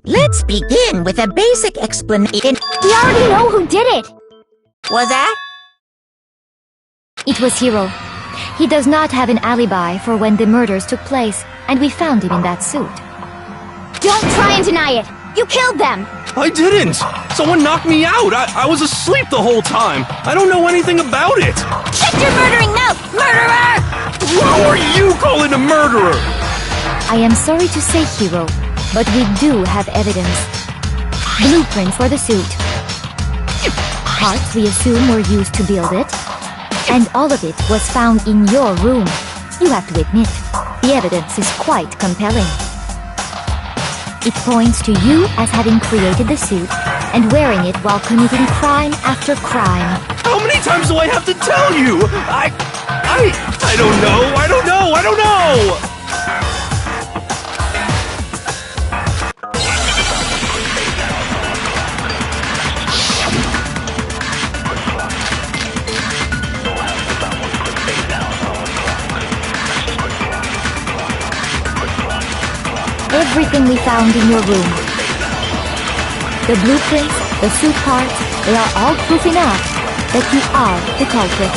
Let's begin with a basic explanation. We already know who did it! Was that? It was Hiro. He does not have an alibi for when the murders took place, and we found him in that suit. Don't try and deny it! You killed them! I didn't! Someone knocked me out! I was asleep the whole time! I don't know anything about it! Shut your murdering mouth, murderer! Who are you calling a murderer? I am sorry to say, Hiro, but we do have evidence. Blueprints for the suit. Parts we assume were used to build it. And all of it was found in your room. You have to admit, the evidence is quite compelling. It points to you as having created the suit and wearing it while committing crime after crime. How many times do I have to tell you? I don't know! I don't know! Everything we found in your room. The blueprints, the suit parts, they are all proof enough that you are the culprit.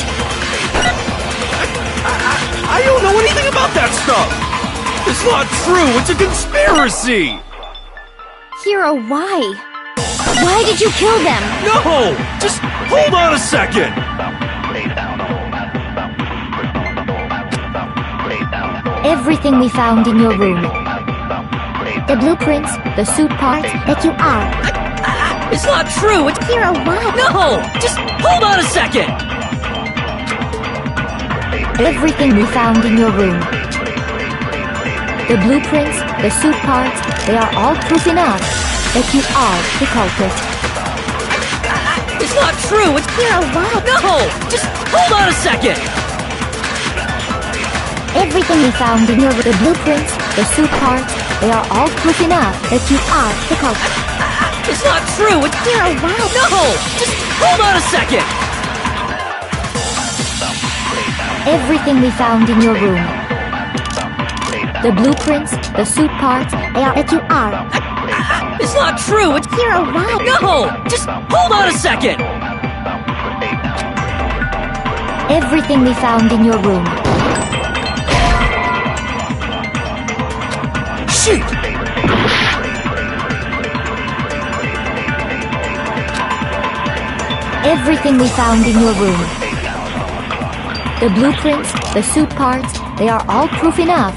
I don't know anything about that stuff! It's not true! It's a conspiracy! Hiro, why? Why did you kill them? No! Just hold on a second! Everything we found in your room. The blueprints, the suit parts that you are. It's not true! It's... Hiro, why? No! Just hold on a second! Everything we found in your room. The blueprints, the suit parts, they are all proof enough that you are the culprit. It's not true! It's... Hiro, why? No! Just hold on a second! Everything we found in your room. The blueprints, the suit parts, they are all proof enough that you are the culprit. It's not true! It's... Hiro, why? No! Just hold on a second! Everything we found in your room. The blueprints, the suit parts, they are that you are. It's not true! It's... Hiro, why? No! Just hold on a second! Everything we found in your room. Shoot! Everything we found in your room. The blueprints, the suit parts, they are all proof enough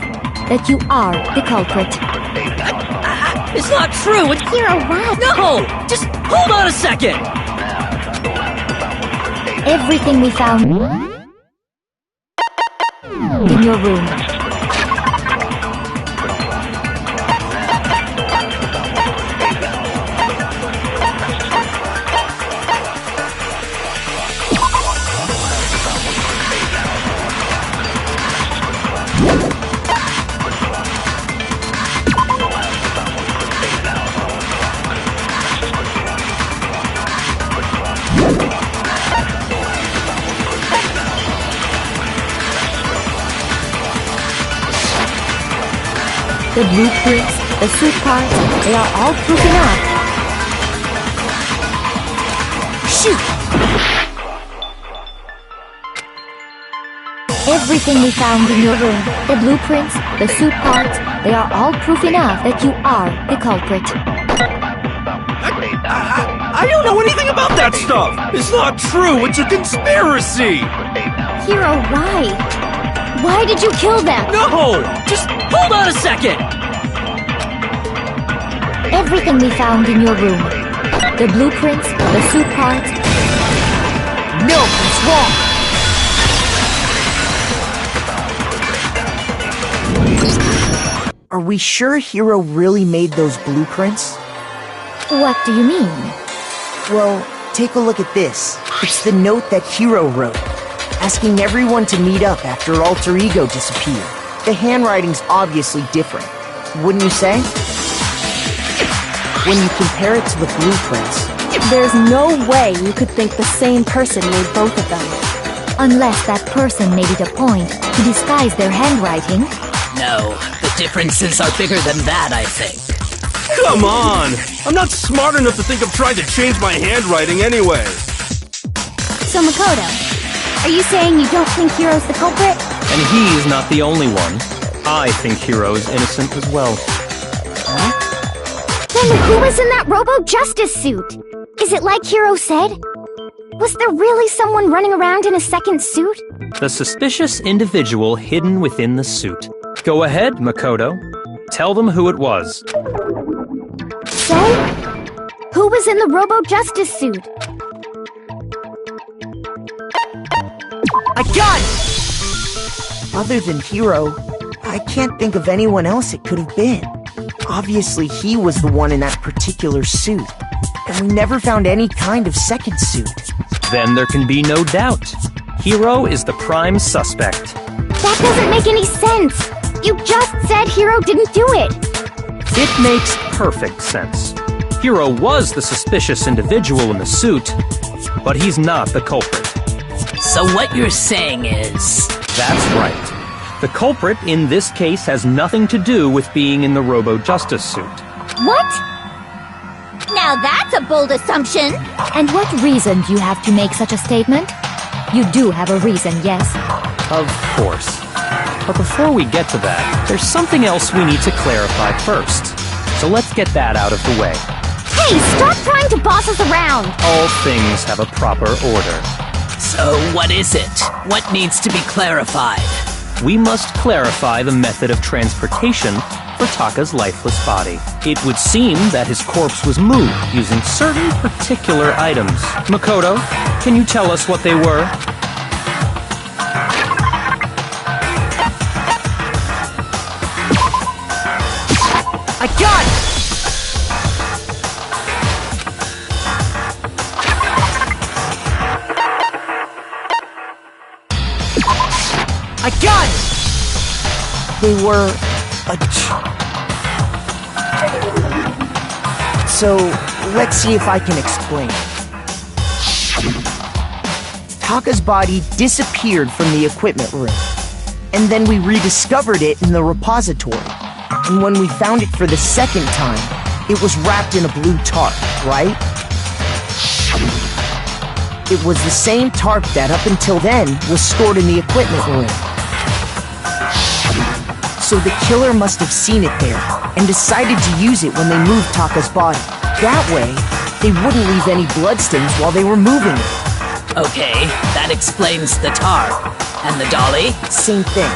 that you are the culprit. It's not true! It's... Hiro, why? No! Just hold on a second! Everything we found in your room. The blueprints, the suit parts, they are all proof enough. Shoot! Everything we found in your room, the blueprints, the suit parts, they are all proof enough that you are the culprit. I don't know anything about that stuff! It's not true! It's a conspiracy! Hiro, why? Why did you kill them? No! Just hold on a second! Everything we found in your room. The blueprints, the suit parts, No, it's wrong. Are we sure Hiro really made those blueprints? What do you mean? Well, take a look at this. It's the note that Hiro wrote, asking everyone to meet up after Alter Ego disappeared. The handwriting's obviously different, wouldn't you say? When you compare it to the blueprints, There's no way you could think the same person made both of them. Unless that person made it a point to disguise their handwriting. No, the differences are bigger than that, I think. Come on! I'm not smart enough to think of trying to change my handwriting anyway. So Makoto, are you saying you don't think Hiro's the culprit? And he's not the only one. I think Hiro's innocent as well. Then who was in that Robo-Justice suit? Is it like Hiro said? Was there really someone running around in a second suit? The suspicious individual hidden within the suit. Go ahead, Makoto. Tell them who it was. So? Who was in the Robo-Justice suit? I got it! Other than Hiro, I can't think of anyone else it could have been. Obviously, he was the one in that particular suit, and we never found any kind of second suit. Then there can be no doubt. Hiro is the prime suspect. That doesn't make any sense! You just said Hiro didn't do it! It makes perfect sense. Hiro was the suspicious individual in the suit, but he's not the culprit. So what you're saying is... That's right. The culprit in this case has nothing to do with being in the Robo-Justice suit. What? Now that's a bold assumption! And what reason do you have to make such a statement? You do have a reason, yes? Of course. But before we get to that, there's something else we need to clarify first. So let's get that out of the way. Hey, stop trying to boss us around! All things have a proper order. So what is it? What needs to be clarified? We must clarify the method of transportation for Taka's lifeless body. It would seem that his corpse was moved using certain particular items. Makoto, can you tell us what they were? I got it! I got it! They were So, let's see if I can explain. Taka's body disappeared from the equipment room, and then we rediscovered it in the repository. And when we found it for the second time, it was wrapped in a blue tarp, right? It was the same tarp that up until then was stored in the equipment room. So the killer must have seen it there and decided to use it when they moved Taka's body. That way, they wouldn't leave any bloodstains while they were moving it. Okay, that explains the tarp. And the dolly? Same thing.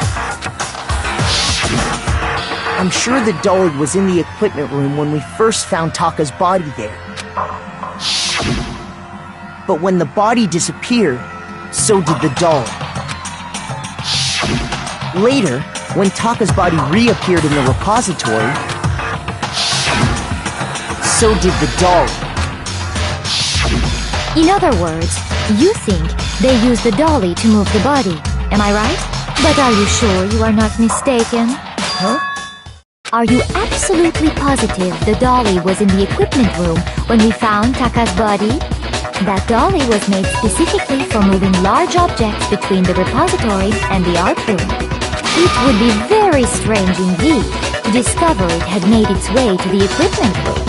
I'm sure the dolly was in the equipment room when we first found Taka's body there. But when the body disappeared, so did the dolly. Later, when Taka's body reappeared in the repository, so did the dolly. In other words, you think they used the dolly to move the body, am I right? But are you sure you are not mistaken? Huh? Are you absolutely positive the dolly was in the equipment room when we found Taka's body? That dolly was made specifically for moving large objects between the repository and the art room. It would be very strange indeed to discover it had made its way to the equipment room.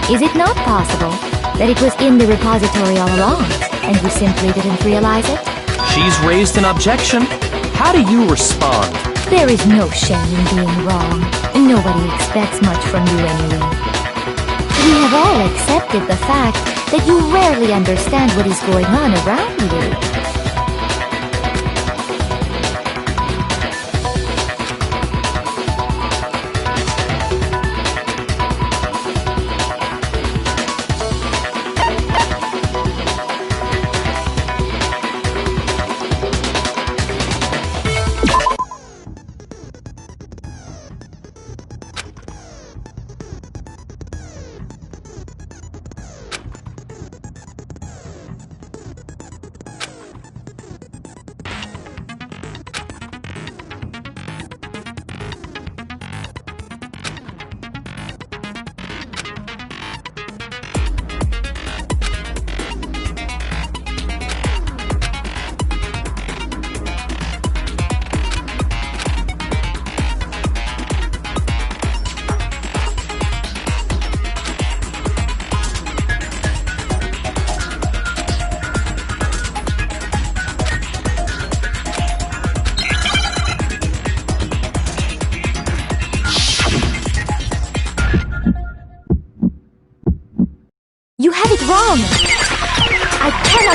Is it not possible that it was in the repository all along, and you simply didn't realize it? She's raised an objection. How do you respond? There is no shame in being wrong. Nobody expects much from you anyway. We have all accepted the fact that you rarely understand what is going on around you.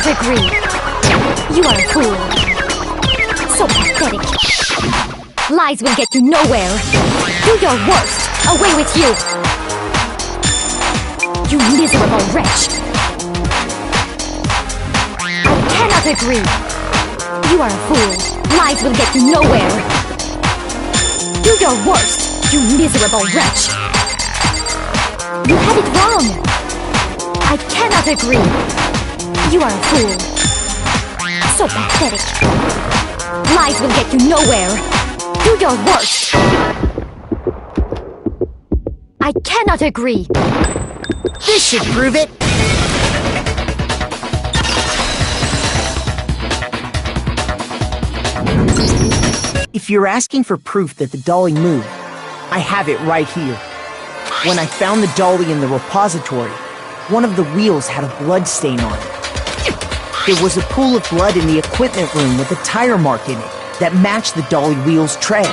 agree. You are a fool. So pathetic. Lies will get you nowhere. Do your worst. Away with you. You miserable wretch. I cannot agree. You are a fool. Lies will get you nowhere. Do your worst, you miserable wretch. You had it wrong. I cannot agree. You are a fool. So pathetic. Lies will get you nowhere. Do your worst. I cannot agree. This should prove it. If you're asking for proof that the dolly moved, I have it right here. When I found the dolly in the repository, one of the wheels had a blood stain on it. There was a pool of blood in the equipment room with a tire mark in it that matched the dolly wheel's tread.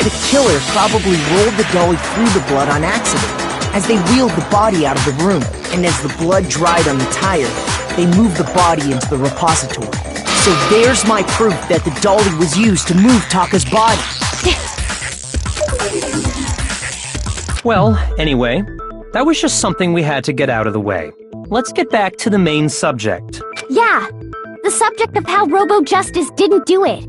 The killer probably rolled the dolly through the blood on accident as they wheeled the body out of the room, and as the blood dried on the tire, they moved the body into the repository. So there's my proof that the dolly was used to move Taka's body. Well, anyway, that was just something we had to get out of the way. Let's get back to the main subject. Yeah, the subject of how Robo-Justice didn't do it.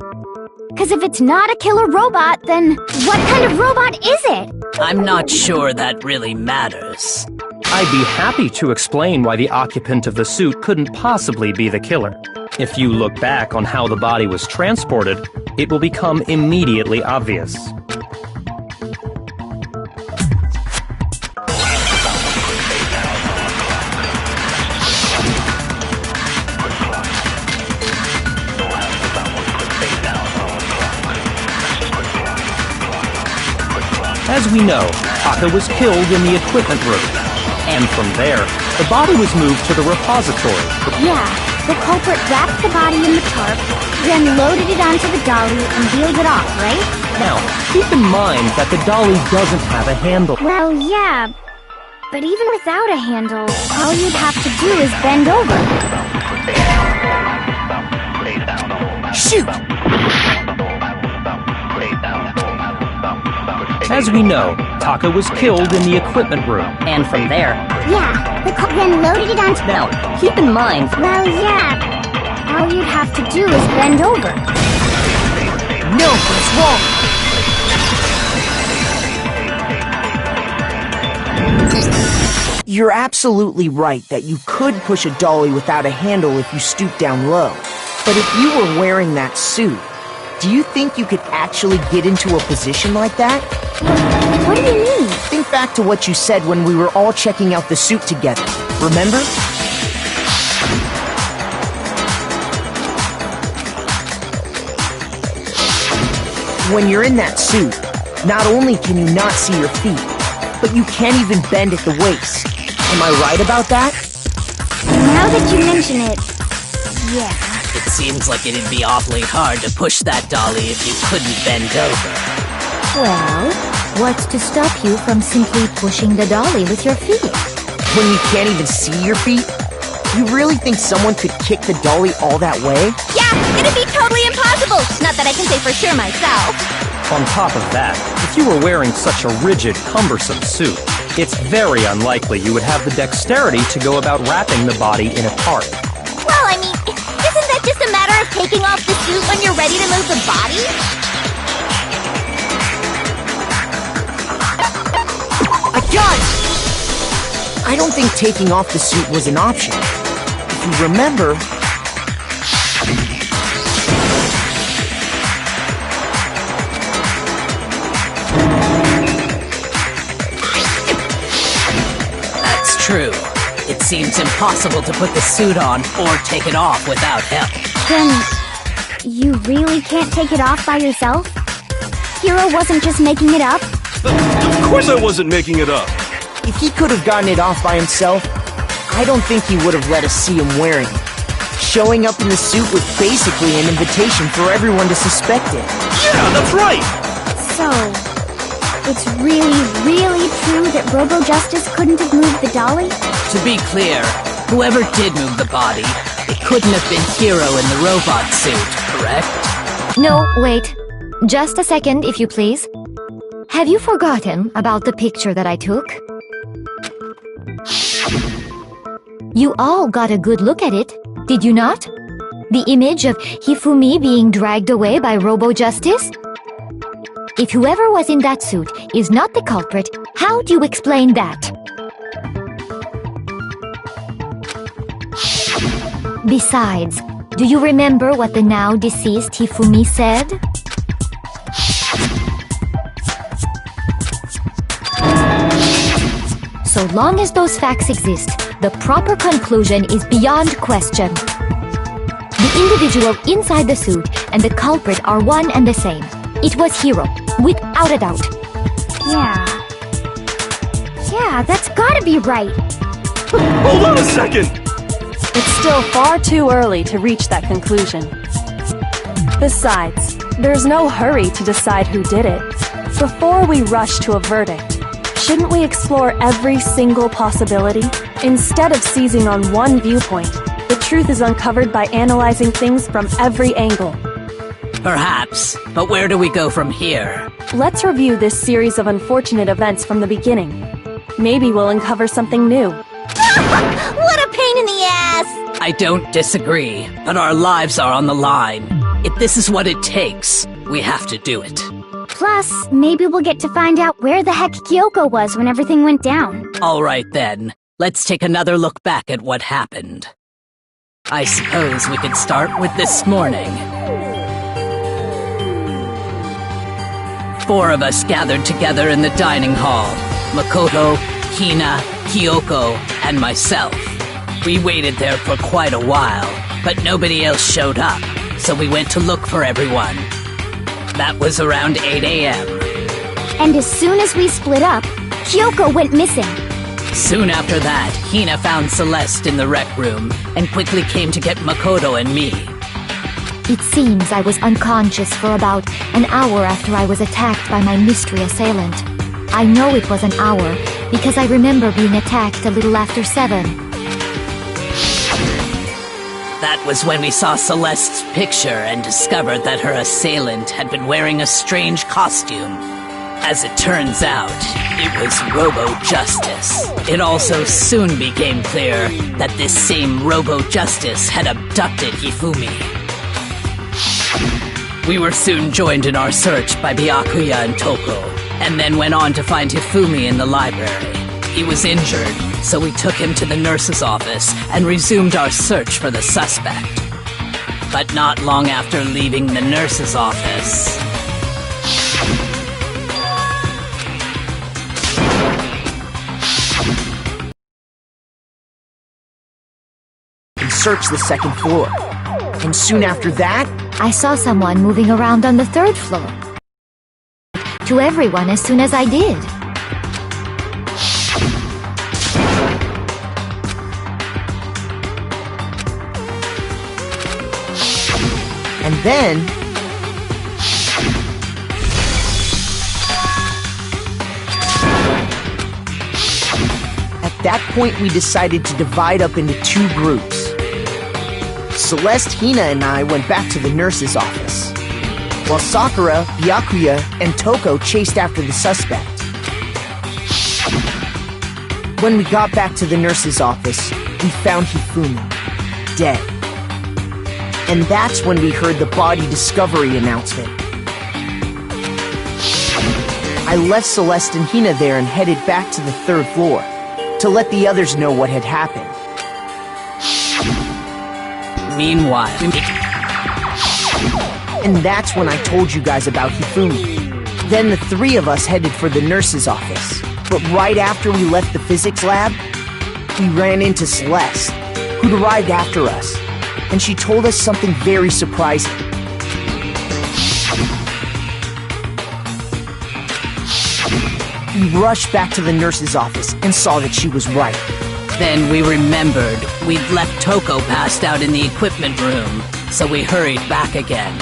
Because if it's not a killer robot, then what kind of robot is it? I'm not sure that really matters. I'd be happy to explain why the occupant of the suit couldn't possibly be the killer. If you look back on how the body was transported, it will become immediately obvious. As we know, Taka was killed in the equipment room. And from there, the body was moved to the repository. Yeah, the culprit wrapped the body in the tarp, then loaded it onto the dolly and wheeled it off, right? Now, keep in mind that the dolly doesn't have a handle. Well, yeah, but even without a handle, all you'd have to do is bend over. Shoot! As we know, Taka was killed in the equipment room. And from there, Yeah, the culprit then loaded it onto... now, keep in mind, Well, yeah, all you'd have to do is bend over. No, it's wrong! You're absolutely right that you could push a dolly without a handle if you stoop down low. But if you were wearing that suit, do you think you could actually get into a position like that? What do you mean? Think back to what you said when we were all checking out the suit together. Remember? When you're in that suit, not only can you not see your feet, but you can't even bend at the waist. Am I right about that? Now that you mention it, yeah. it seems like it'd be awfully hard to push that dolly if you couldn't bend over. Well, what's to stop you from simply pushing the dolly with your feet? When you can't even see your feet? You really think someone could kick the dolly all that way? Yeah, it'd be totally impossible! Not that I can say for sure myself. On top of that, if you were wearing such a rigid, cumbersome suit, it's very unlikely you would have the dexterity to go about wrapping the body in a tarp. Well, I mean, isn't that just a matter of taking off the suit when you're ready to move the body? I got it! I don't think taking off the suit was an option. If you remember... That's true. It seems impossible to put the suit on or take it off without help. Then, you really can't take it off by yourself? Hero wasn't just making it up? Of course I wasn't making it up. If he could have gotten it off by himself, I don't think he would have let us see him wearing it. Showing up in the suit was basically an invitation for everyone to suspect it. Yeah, that's right. So, it's really, really true that Robo-Justice couldn't have moved the dolly? To be clear, whoever did move the body It couldn't have been Hiro in the robot suit, correct? No, wait. Just a second, if you please. Have you forgotten about the picture that I took? You all got a good look at it, did you not? The image of Hifumi being dragged away by Robo-Justice? If whoever was in that suit is not the culprit, how do you explain that? Besides, do you remember what the now deceased Hifumi said? So long as those facts exist, the proper conclusion is beyond question. The individual inside the suit and the culprit are one and the same. It was Hiro, without a doubt. Yeah, that's gotta be right. Hold on a second! It's still far too early to reach that conclusion. Besides, there's no hurry to decide who did it. Before we rush to a verdict, shouldn't we explore every single possibility? Instead of seizing on one viewpoint, the truth is uncovered by analyzing things from every angle. Perhaps, but where do we go from here? Let's review this series of unfortunate events from the beginning. Maybe we'll uncover something new. What a pain in the ass! I don't disagree, but our lives are on the line. If this is what it takes, we have to do it. Plus, maybe we'll get to find out where the heck Kyoko was when everything went down. All right then, let's take another look back at what happened. I suppose we could start with this morning. 4 of us gathered together in the dining hall. Makoto, Hina, Kyoko, and myself. We waited there for quite a while, but nobody else showed up, so we went to look for everyone. That was around 8 a.m. And as soon as we split up, Kyoko went missing. Soon after that, Hina found Celeste in the rec room and quickly came to get Makoto and me. It seems I was unconscious for about an hour after I was attacked by my mystery assailant. I know it was an hour because I remember being attacked a little after 7. That was when we saw Celeste's picture and discovered that her assailant had been wearing a strange costume. As it turns out, it was Robo-Justice. It also soon became clear that this same Robo-Justice had abducted Hifumi. We were soon joined in our search by Byakuya and Toko, and then went on to find Hifumi in the library. He was injured, so we took him to the nurse's office and resumed our search for the suspect. But not long after leaving the nurse's office... and searched the second floor. And soon after that, I saw someone moving around on the 3rd floor. To everyone as soon as I did. and then... At that point, we decided to divide up into 2 groups. Celeste, Hina, and I went back to the nurse's office, while Sakura, Byakuya, and Toko chased after the suspect. When we got back to the nurse's office, we found Hifumi, dead. And that's when we heard the body discovery announcement. I left Celeste and Hina there and headed back to the 3rd floor to let the others know what had happened. Meanwhile... And that's when I told you guys about Hifumi. Then the 3 of us headed for the nurse's office. But right after we left the physics lab, we ran into Celeste, who'd arrived after us. And she told us something very surprising. We rushed back to the nurse's office and saw that she was right. Then we remembered we'd left Toko passed out in the equipment room, so we hurried back again.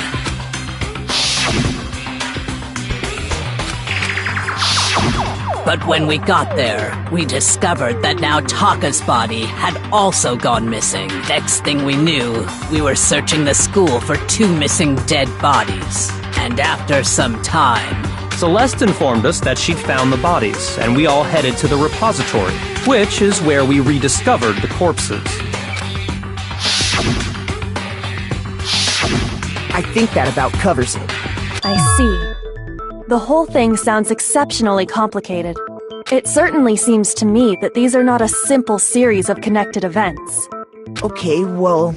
But when we got there, we discovered that now Taka's body had also gone missing. Next thing we knew, we were searching the school for 2 missing dead bodies. And after some time, Celeste informed us that she'd found the bodies, and we all headed to the repository, which is where we rediscovered the corpses. I think that about covers it. I see. The whole thing sounds exceptionally complicated. It certainly seems to me that these are not a simple series of connected events. Okay, well,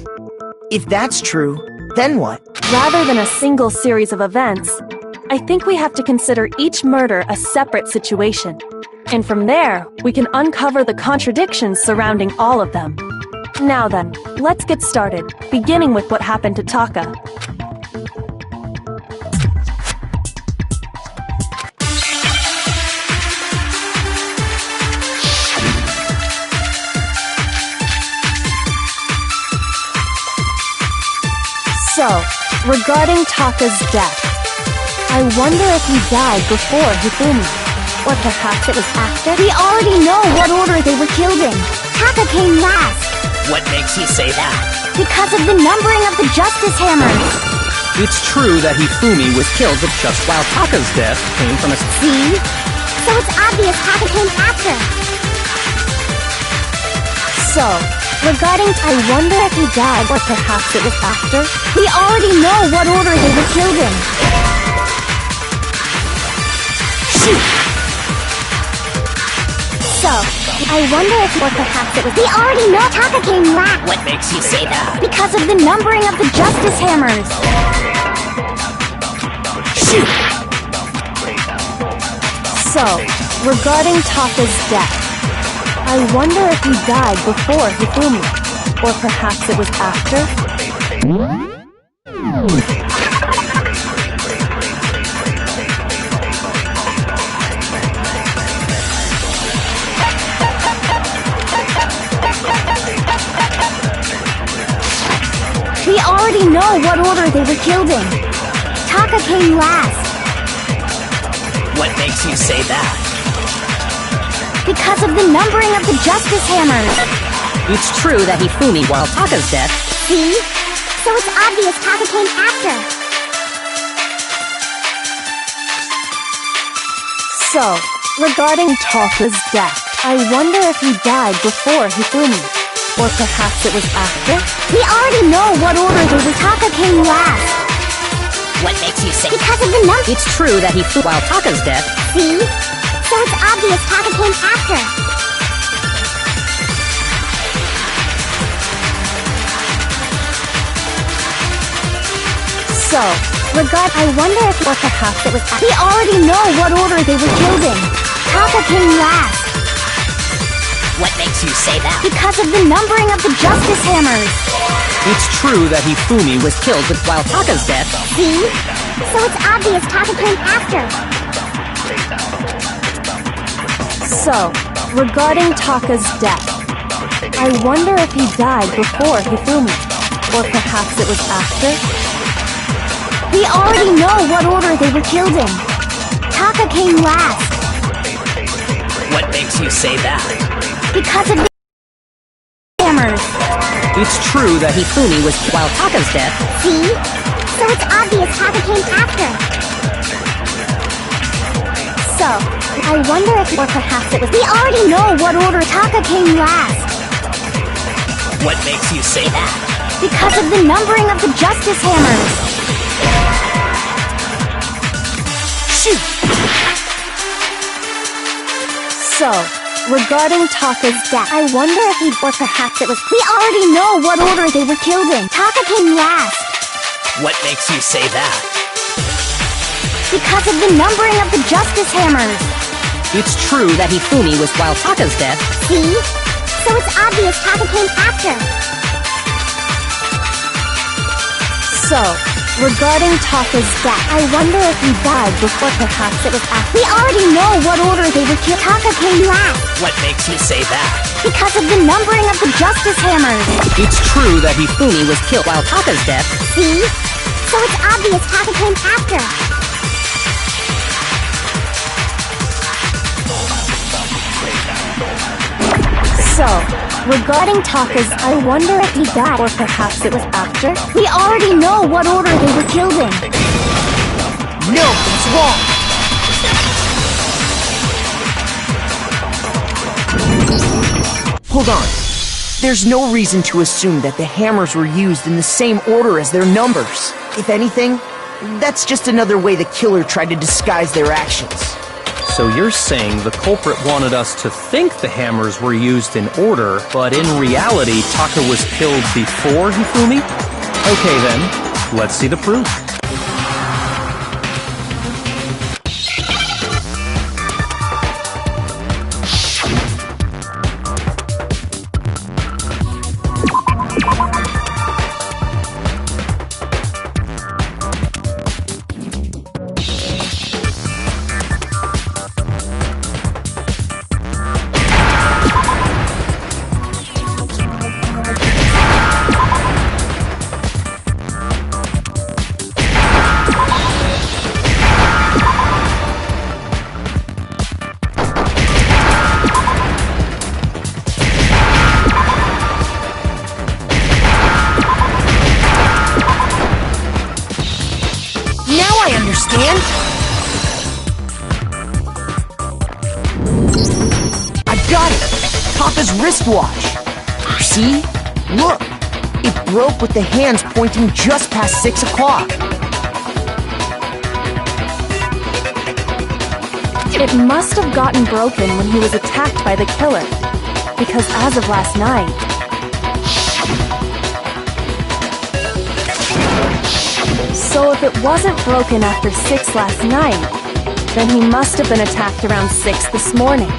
if that's true, then what? Rather than a single series of events, I think we have to consider each murder a separate situation. And from there, we can uncover the contradictions surrounding all of them. Now then, let's get started, beginning with what happened to Taka. So, regarding Taka's death, I wonder if he died before Hifumi. Or perhaps it was after? We already know what order they were killed in. Taka came last. what makes you say that? Because of the numbering of the Justice Hammers. It's true that Hifumi was killed, but just while Taka's death came from a... See? So it's obvious Taka came after. So, regarding I wonder if he died or perhaps it was after. We already know what order they were killed in. Shoot! So, I wonder if or perhaps it was we already know Taka came last. What makes you say that? Because of the numbering of the Justice Hammers. Shoot! So, regarding Taka's death, I wonder if he died before Hifumi, or perhaps it was after? We already know what order they were killed in. Taka came last. What makes you say that? Because of the numbering of the Justice Hammers. It's true that Hifumi, while Taka's death... See? So it's obvious Taka came after. So, regarding Taka's death, I wonder if he died before Hifumi, or perhaps it was after? We already know what order they were. Taka came last. What makes you say... Because of the numbering... It's true that Hifumi, while Taka's death... See? So it's obvious Taka came after. So, I wonder if or perhaps it was after. We already know what order they were killed in. Taka came last. What makes you say that? Because of the numbering of the Justice Hammers. It's true that Hifumi was killed, but while Taka's death... See? So it's obvious Taka came after. So, regarding Taka's death, I wonder if he died before Hifumi, or perhaps it was after? We already know what order they were killed in. Taka came last. What makes you say that? Because of the hammers. It's true that Hifumi was while Taka's death... See? So it's obvious Taka came after. So, I wonder if or perhaps it was we already know what order Taka came last. What makes you say that? Because of the numbering of the Justice Hammers. Shoot! So, regarding Taka's death, I wonder if he or perhaps it was we already know what order they were killed in. Taka came last. What makes you say that? Because of the numbering of the Justice Hammers. It's true that Hifumi was while Taka's death... See? So it's obvious Taka came after. So, regarding Taka's death, I wonder if he died before perhaps it was after. We already know what order they were killed. Taka came last. What makes you say that? Because of the numbering of the Justice Hammers. It's true that Hifumi was killed while Taka's death... See? So it's obvious Taka came after. So, regarding Taka's, I wonder if he died, or perhaps it was after? We already know what order they were killed in. No, it's wrong! Hold on. There's no reason to assume that the hammers were used in the same order as their numbers. If anything, that's just another way the killer tried to disguise their actions. So you're saying the culprit wanted us to think the hammers were used in order, but in reality, Taka was killed before Hifumi? Okay then, let's see the proof. Wristwatch. See? Look! It broke with the hands pointing just past 6 o'clock. It must have gotten broken when he was attacked by the killer. Because as of last night... So if it wasn't broken after 6 last night, then he must have been attacked around 6 this morning.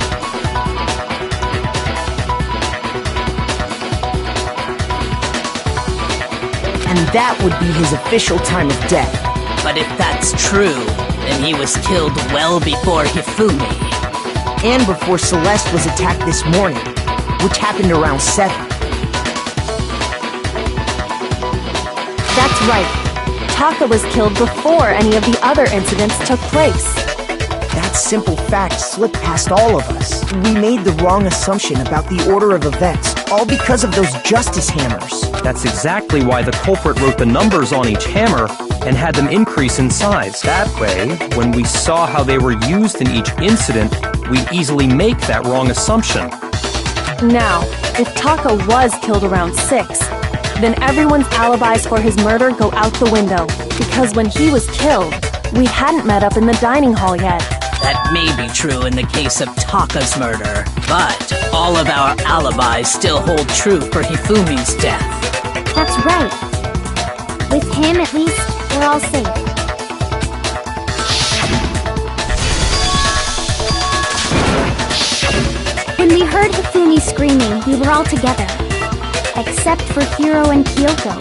And that would be his official time of death. But if that's true, then he was killed well before Hifumi. And before Celeste was attacked this morning, which happened around 7. That's right. Taka was killed before any of the other incidents took place. That simple fact slipped past all of us. We made the wrong assumption about the order of events, all because of those justice hammers. That's exactly why the culprit wrote the numbers on each hammer and had them increase in size. That way, when we saw how they were used in each incident, we'd easily make that wrong assumption. Now, if Taka was killed around 6, then everyone's alibis for his murder go out the window, because when he was killed, we hadn't met up in the dining hall yet. That may be true in the case of Taka's murder, but all of our alibis still hold true for Hifumi's death. That's right. With him, at least, we're all safe. When we heard Hifumi screaming, we were all together. Except for Hiro and Kyoko.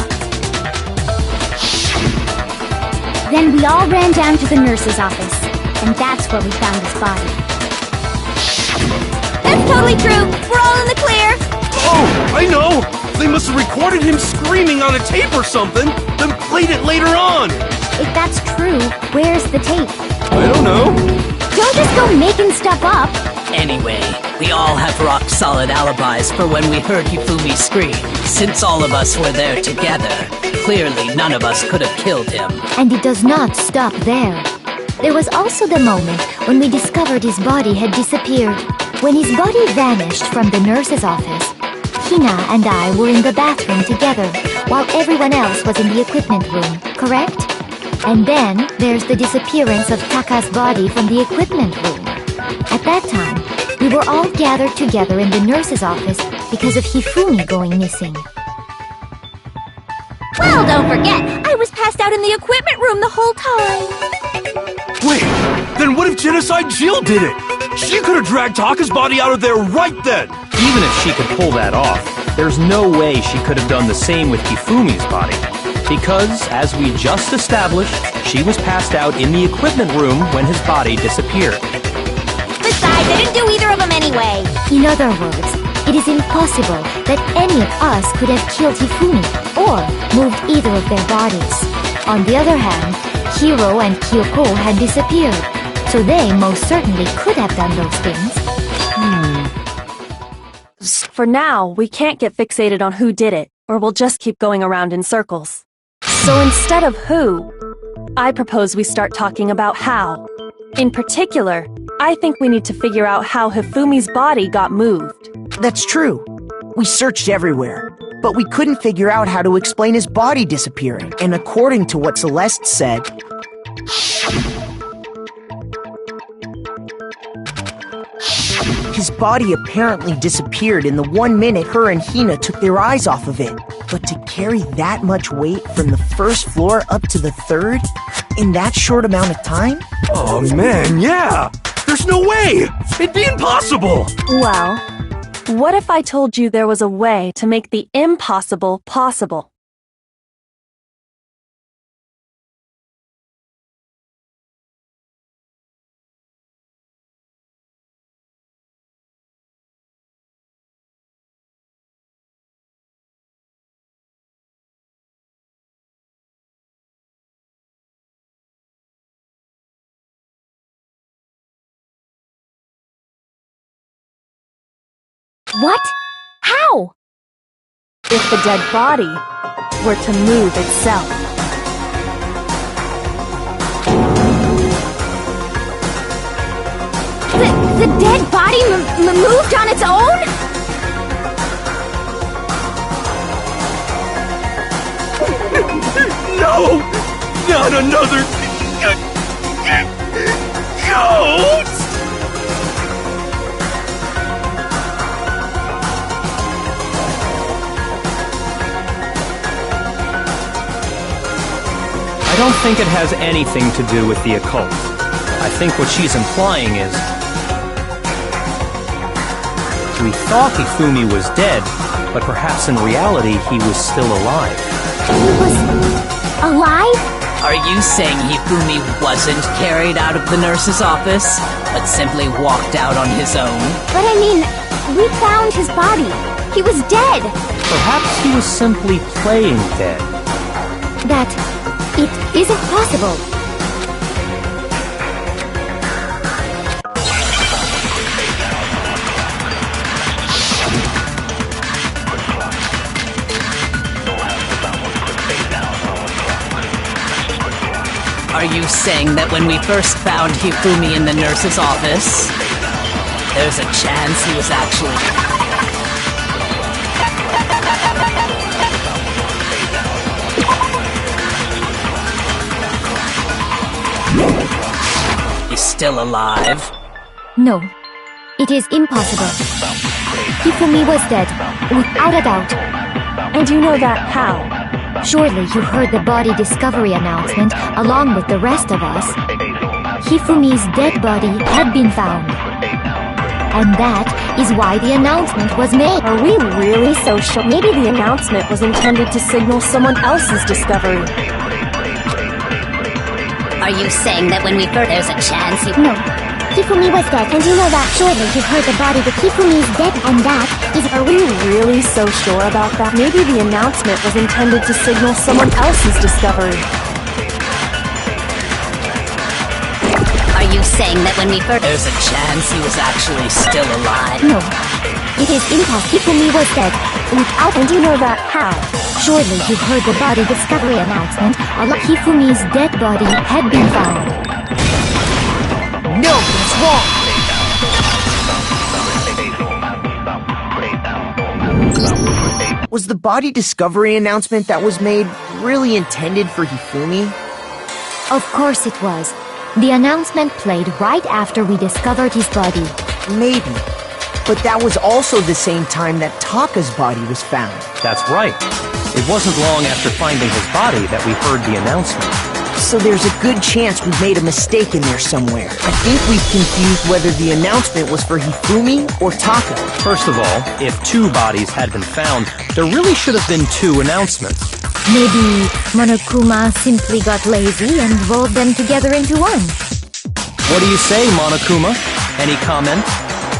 Then we all ran down to the nurse's office, and that's where we found his body. That's totally true! We're all in the clear! Oh, I know! They must have recorded him screaming on a tape or something, then played it later on! If that's true, where's the tape? I don't know. Don't just go making stuff up! Anyway, we all have rock-solid alibis for when we heard Hifumi scream. Since all of us were there together, clearly none of us could have killed him. And it does not stop there. There was also the moment when we discovered his body had disappeared. When his body vanished from the nurse's office, Hina and I were in the bathroom together, while everyone else was in the equipment room, correct? And then there's the disappearance of Taka's body from the equipment room. At that time, we were all gathered together in the nurse's office because of Hifumi going missing. Well, don't forget, I was passed out in the equipment room the whole time. Wait, then what if Genocide Jill did it? She could have dragged Taka's body out of there right then! Even if she could pull that off, there's no way she could have done the same with Hifumi's body. Because, as we just established, she was passed out in the equipment room when his body disappeared. Besides, I didn't do either of them anyway. In other words, it is impossible that any of us could have killed Hifumi or moved either of their bodies. On the other hand, Hiro and Kyoko had disappeared, so they most certainly could have done those things. For now, we can't get fixated on who did it, or we'll just keep going around in circles. So instead of who, I propose we start talking about how. In particular, I think we need to figure out how Hifumi's body got moved. That's true. We searched everywhere, but we couldn't figure out how to explain his body disappearing. And according to what Celeste said, his body apparently disappeared in the 1 minute her and Hina took their eyes off of it. But to carry that much weight from the first floor up to the third in that short amount of time? Oh man, yeah! There's no way! It'd be impossible! Well, what if I told you there was a way to make the impossible possible? What? How? If the dead body were to move itself. The dead body moved on its own? No! Not another... ghost! I don't think it has anything to do with the occult. I think what she's implying is... we thought Hifumi was dead, but perhaps in reality he was still alive. He was alive? Are you saying Hifumi wasn't carried out of the nurse's office, but simply walked out on his own? But I mean, we found his body. He was dead. Perhaps he was simply playing dead. That it isn't possible. Are you saying that when we first found Hifumi in the nurse's office, there's a chance he was actually... He's still alive? No, it is impossible. Hifumi was dead, without a doubt. And you know that how? Surely you heard the body discovery announcement along with the rest of us. Hifumi's dead body had been found. And that is why the announcement was made. Are we really so sure? Maybe the announcement was intended to signal someone else's discovery. Are you saying that when we first... there's a chance he... No, Hifumi was dead, and you know that. Surely you heard the body, but Hifumi's dead, and that is... Are we really so sure about that? Maybe the announcement was intended to signal someone else's discovery. Are you saying that when we first... There's a chance he was actually still alive? No, it is impossible. Hifumi was dead, without... And you know that how? Surely you heard the body discovery announcement. Hifumi's dead body had been found. no, it's wrong. Was the body discovery announcement that was made really intended for Hifumi? Of course it was. The announcement played right after we discovered his body. Maybe. But that was also the same time that Taka's body was found. That's right. It wasn't long after finding his body that we heard the announcement. So there's a good chance we've made a mistake in there somewhere. I think we've confused whether the announcement was for Hifumi or Taka. First of all, if 2 bodies had been found, there really should have been 2 announcements. Maybe Monokuma simply got lazy and rolled them together into one. What do you say, Monokuma? Any comment?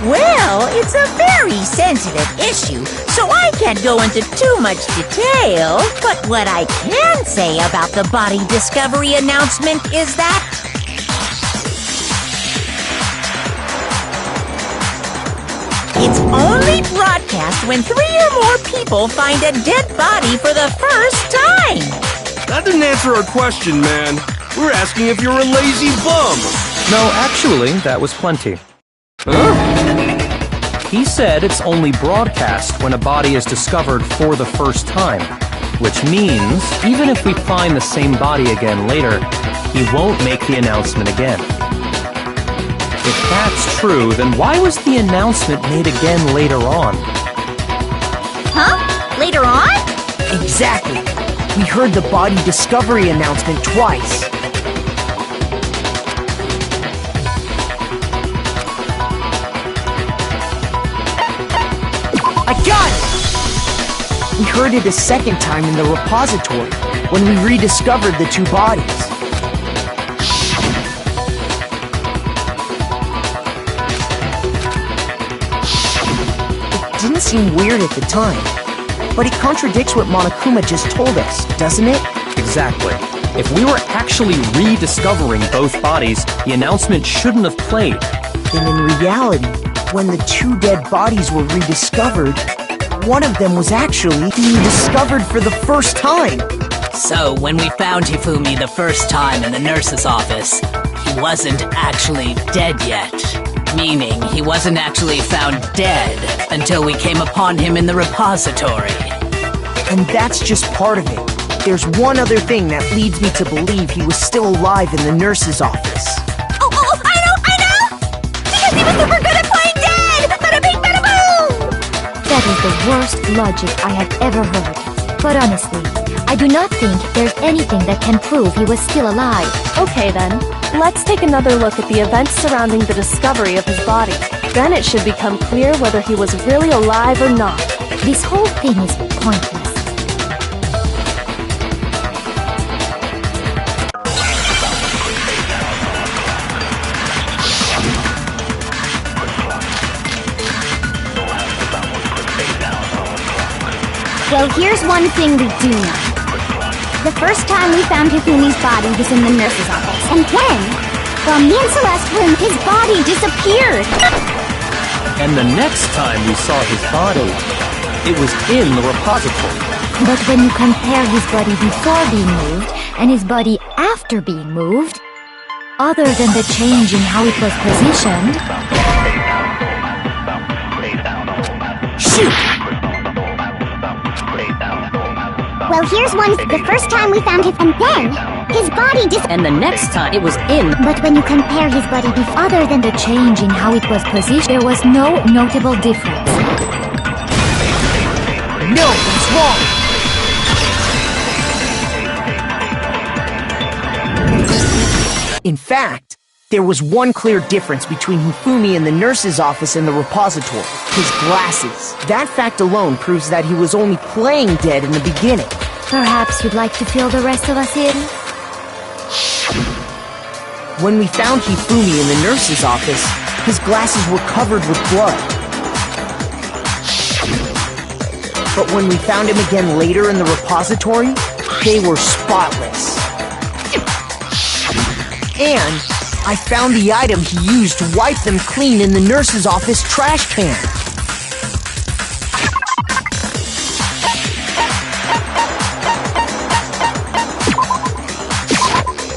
Well, it's a very sensitive issue, so I can't go into too much detail. But what I can say about the body discovery announcement is that... it's only brought broadcast when 3 or more people find a dead body for the first time? That didn't answer our question, man. We're asking if you're a lazy bum. No, actually, that was plenty. Huh? He said it's only broadcast when a body is discovered for the first time, which means even if we find the same body again later, he won't make the announcement again. If that's true, then why was the announcement made again later on? Huh? Later on? Exactly. We heard the body discovery announcement twice. I got it! We heard it a second time in the repository, when we rediscovered the 2 bodies. It didn't seem weird at the time, but it contradicts what Monokuma just told us, doesn't it? Exactly. If we were actually rediscovering both bodies, the announcement shouldn't have played. Then in reality, when the 2 dead bodies were rediscovered, one of them was actually being discovered for the first time. So, when we found Hifumi the first time in the nurse's office, he wasn't actually dead yet. Meaning, he wasn't actually found dead until we came upon him in the repository. And that's just part of it. There's one other thing that leads me to believe he was still alive in the nurse's office. Oh, I know! Because he was super good at playing dead! Bada bing, bada boom! That is the worst logic I have ever heard. But honestly, I do not think there's anything that can prove he was still alive. Okay then, let's take another look at the events surrounding the discovery of his body. Then it should become clear whether he was really alive or not. This whole thing is pointless. Well, here's one thing we do know. The first time we found Hifumi's body was in the nurse's office. And then, while me and Celeste were in, his body disappeared. And the next time we saw his body, it was in the repository. But when you compare his body before being moved and his body after being moved, other than the change in how it was positioned... Shoot! Well, here's one. The first time we found him, and then his body And the next time, it was in. But when you compare his body before, Other than the change in how it was positioned, there was no notable difference. No, he's wrong! In fact, there was one clear difference between Hifumi in the nurse's office and the repository. His glasses. That fact alone proves that he was only playing dead in the beginning. Perhaps you'd like to fill the rest of us in? When we found Hifumi in the nurse's office, his glasses were covered with blood. But when we found him again later in the repository, they were spotless. And I found the item he used to wipe them clean in the nurse's office trash can.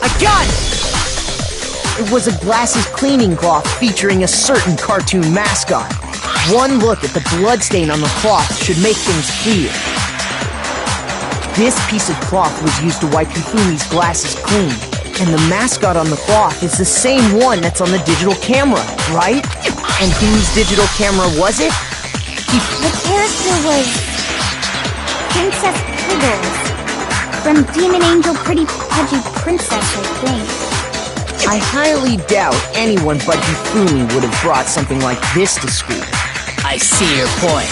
I got it! It was a glasses cleaning cloth featuring a certain cartoon mascot. One look at the bloodstain on the cloth should make things clear. This piece of cloth was used to wipe Hifumi's glasses clean. And the mascot on the cloth is the same one that's on the digital camera, right? And whose digital camera was it? the character was Princess Piggles from Demon Angel Pretty Pudgy Princess, I think. I highly doubt anyone but Hifumi would have brought something like this to school. I see your point.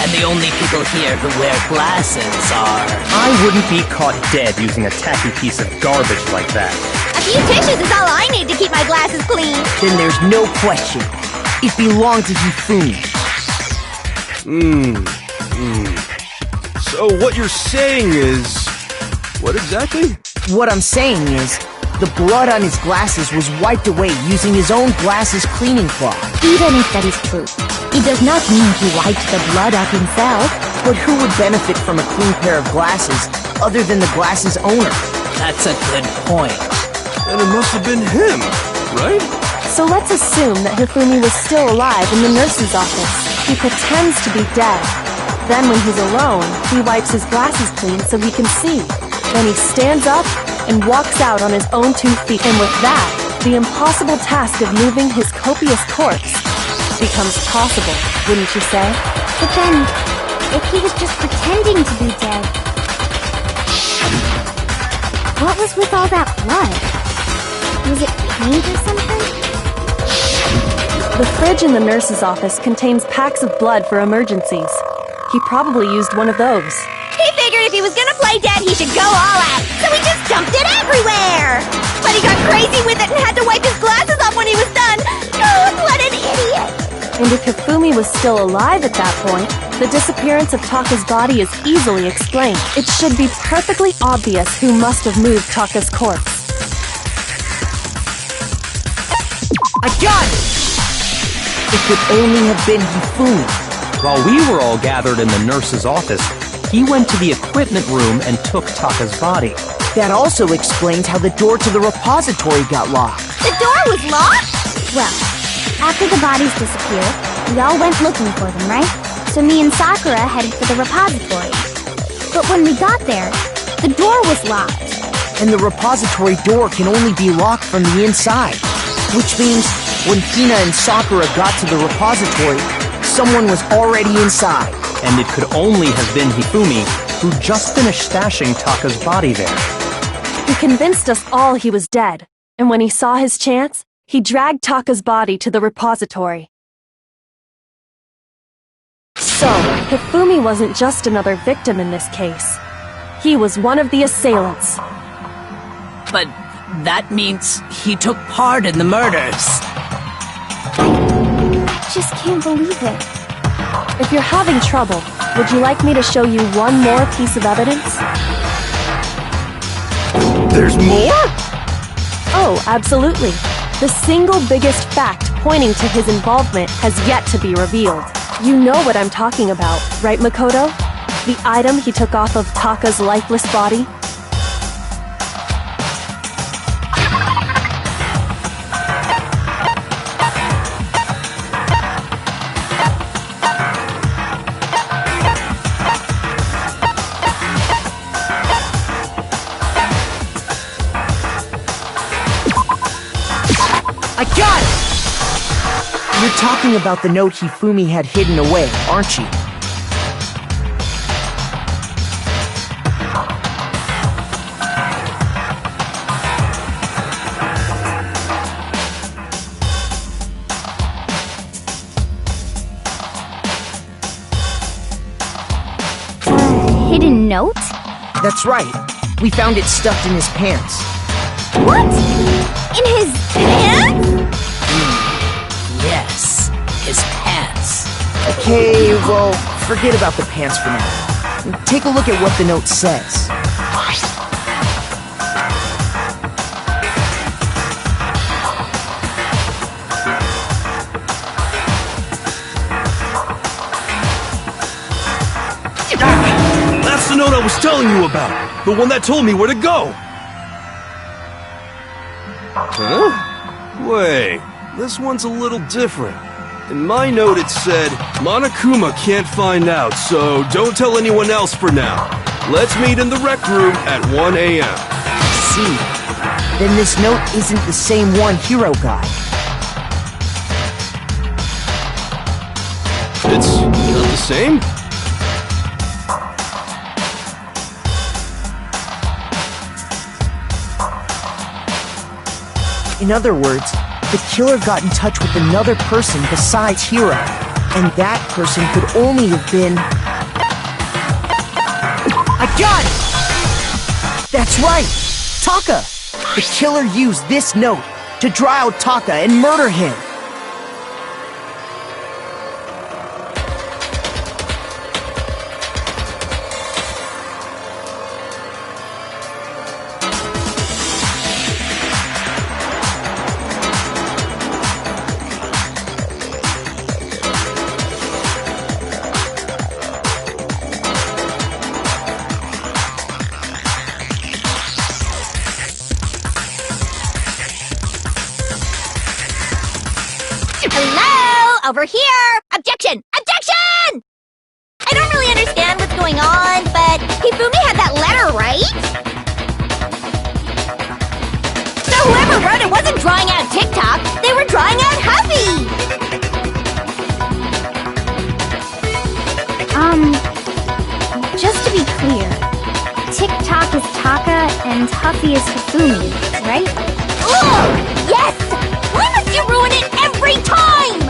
And the only people here who wear glasses are... I wouldn't be caught dead using a tacky piece of garbage like that. A few tissues is all I need to keep my glasses clean. Then there's no question. It belonged to Hifumi. So what you're saying is... What exactly? What I'm saying is, The blood on his glasses was wiped away using his own glasses cleaning cloth. Even if that is true, it does not mean he wiped the blood off himself. But who would benefit from a clean pair of glasses other than the glasses owner? That's a good point. And it must have been him, right? So let's assume that Hifumi was still alive in the nurse's office. He pretends to be dead. Then when he's alone, he wipes his glasses clean so he can see. Then he stands up and walks out on his own 2 feet. And with that, the impossible task of moving his copious corpse becomes possible, wouldn't you say? But then, if he was just pretending to be dead, what was with all that blood? Was it paint or something? The fridge in the nurse's office contains packs of blood for emergencies. He probably used one of those. He figured if he was gonna play dead, he should go all out, so he just dumped it everywhere! But he got crazy with it and had to wipe his glasses off when he was done! Oh, what an idiot! And if Hifumi was still alive at that point, the disappearance of Taka's body is easily explained. It should be perfectly obvious who must have moved Taka's corpse. I got it! It could only have been Hifumi. While we were all gathered in the nurse's office, he went to the equipment room and took Taka's body. That also explains how the door to the repository got locked. The door was locked? Well, after the bodies disappeared, we all went looking for them, right? So me and Sakura headed for the repository. But when we got there, the door was locked. And the repository door can only be locked from the inside. Which means when Hina and Sakura got to the repository, someone was already inside. And it could only have been Hifumi, who just finished stashing Taka's body there. He convinced us all he was dead, and when he saw his chance, he dragged Taka's body to the repository. So, Hifumi wasn't just another victim in this case. He was one of the assailants. But that means he took part in the murders. I just can't believe it. If you're having trouble, would you like me to show you one more piece of evidence? There's more? Oh, absolutely. The single biggest fact pointing to his involvement has yet to be revealed. You know what I'm talking about, right, Makoto? The item he took off of Taka's lifeless body? I got it! You're talking about the note Hifumi had hidden away, aren't you? Hidden note? That's right. We found it stuffed in his pants. What? In his pants? Yes, his pants. Okay, well, forget about the pants for now. Take a look at what the note says. That's the note I was telling you about. The one that told me where to go. Huh? Wait, this one's a little different. In my note it said, Monokuma can't find out, so don't tell anyone else for now. Let's meet in the rec room at 1 a.m. See, then this note isn't the same one Hiro got. It's not the same? In other words, the killer got in touch with another person besides Hiro, and that person could only have been... I got it! That's right! Taka! The killer used this note to draw out Taka and murder him! over here! Objection! Objection! I don't really understand what's going on, but Hifumi had that letter, right? So whoever wrote it wasn't drawing out TikTok, they were drawing out Huffy! Just to be clear, TikTok is Taka and Huffy is Hifumi, right? Ugh! Yes! Why must you ruin it every time?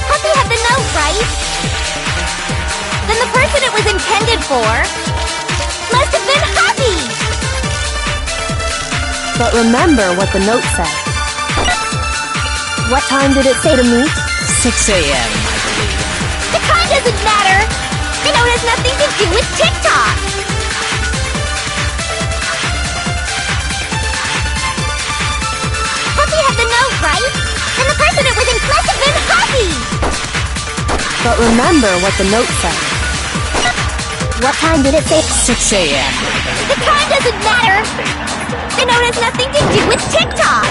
Huffy had the note, right? Then the person it was intended for must have been Huffy! But remember what the note said. What time did it say to meet? 6 a.m., I believe. The time doesn't matter! The note has nothing to do with TikTok! Huffy had the note, right? Then the person it was in must have been Huffy! But remember what the note said. What time did it say? 6 a.m. The time doesn't matter! The note has nothing to do with TikTok!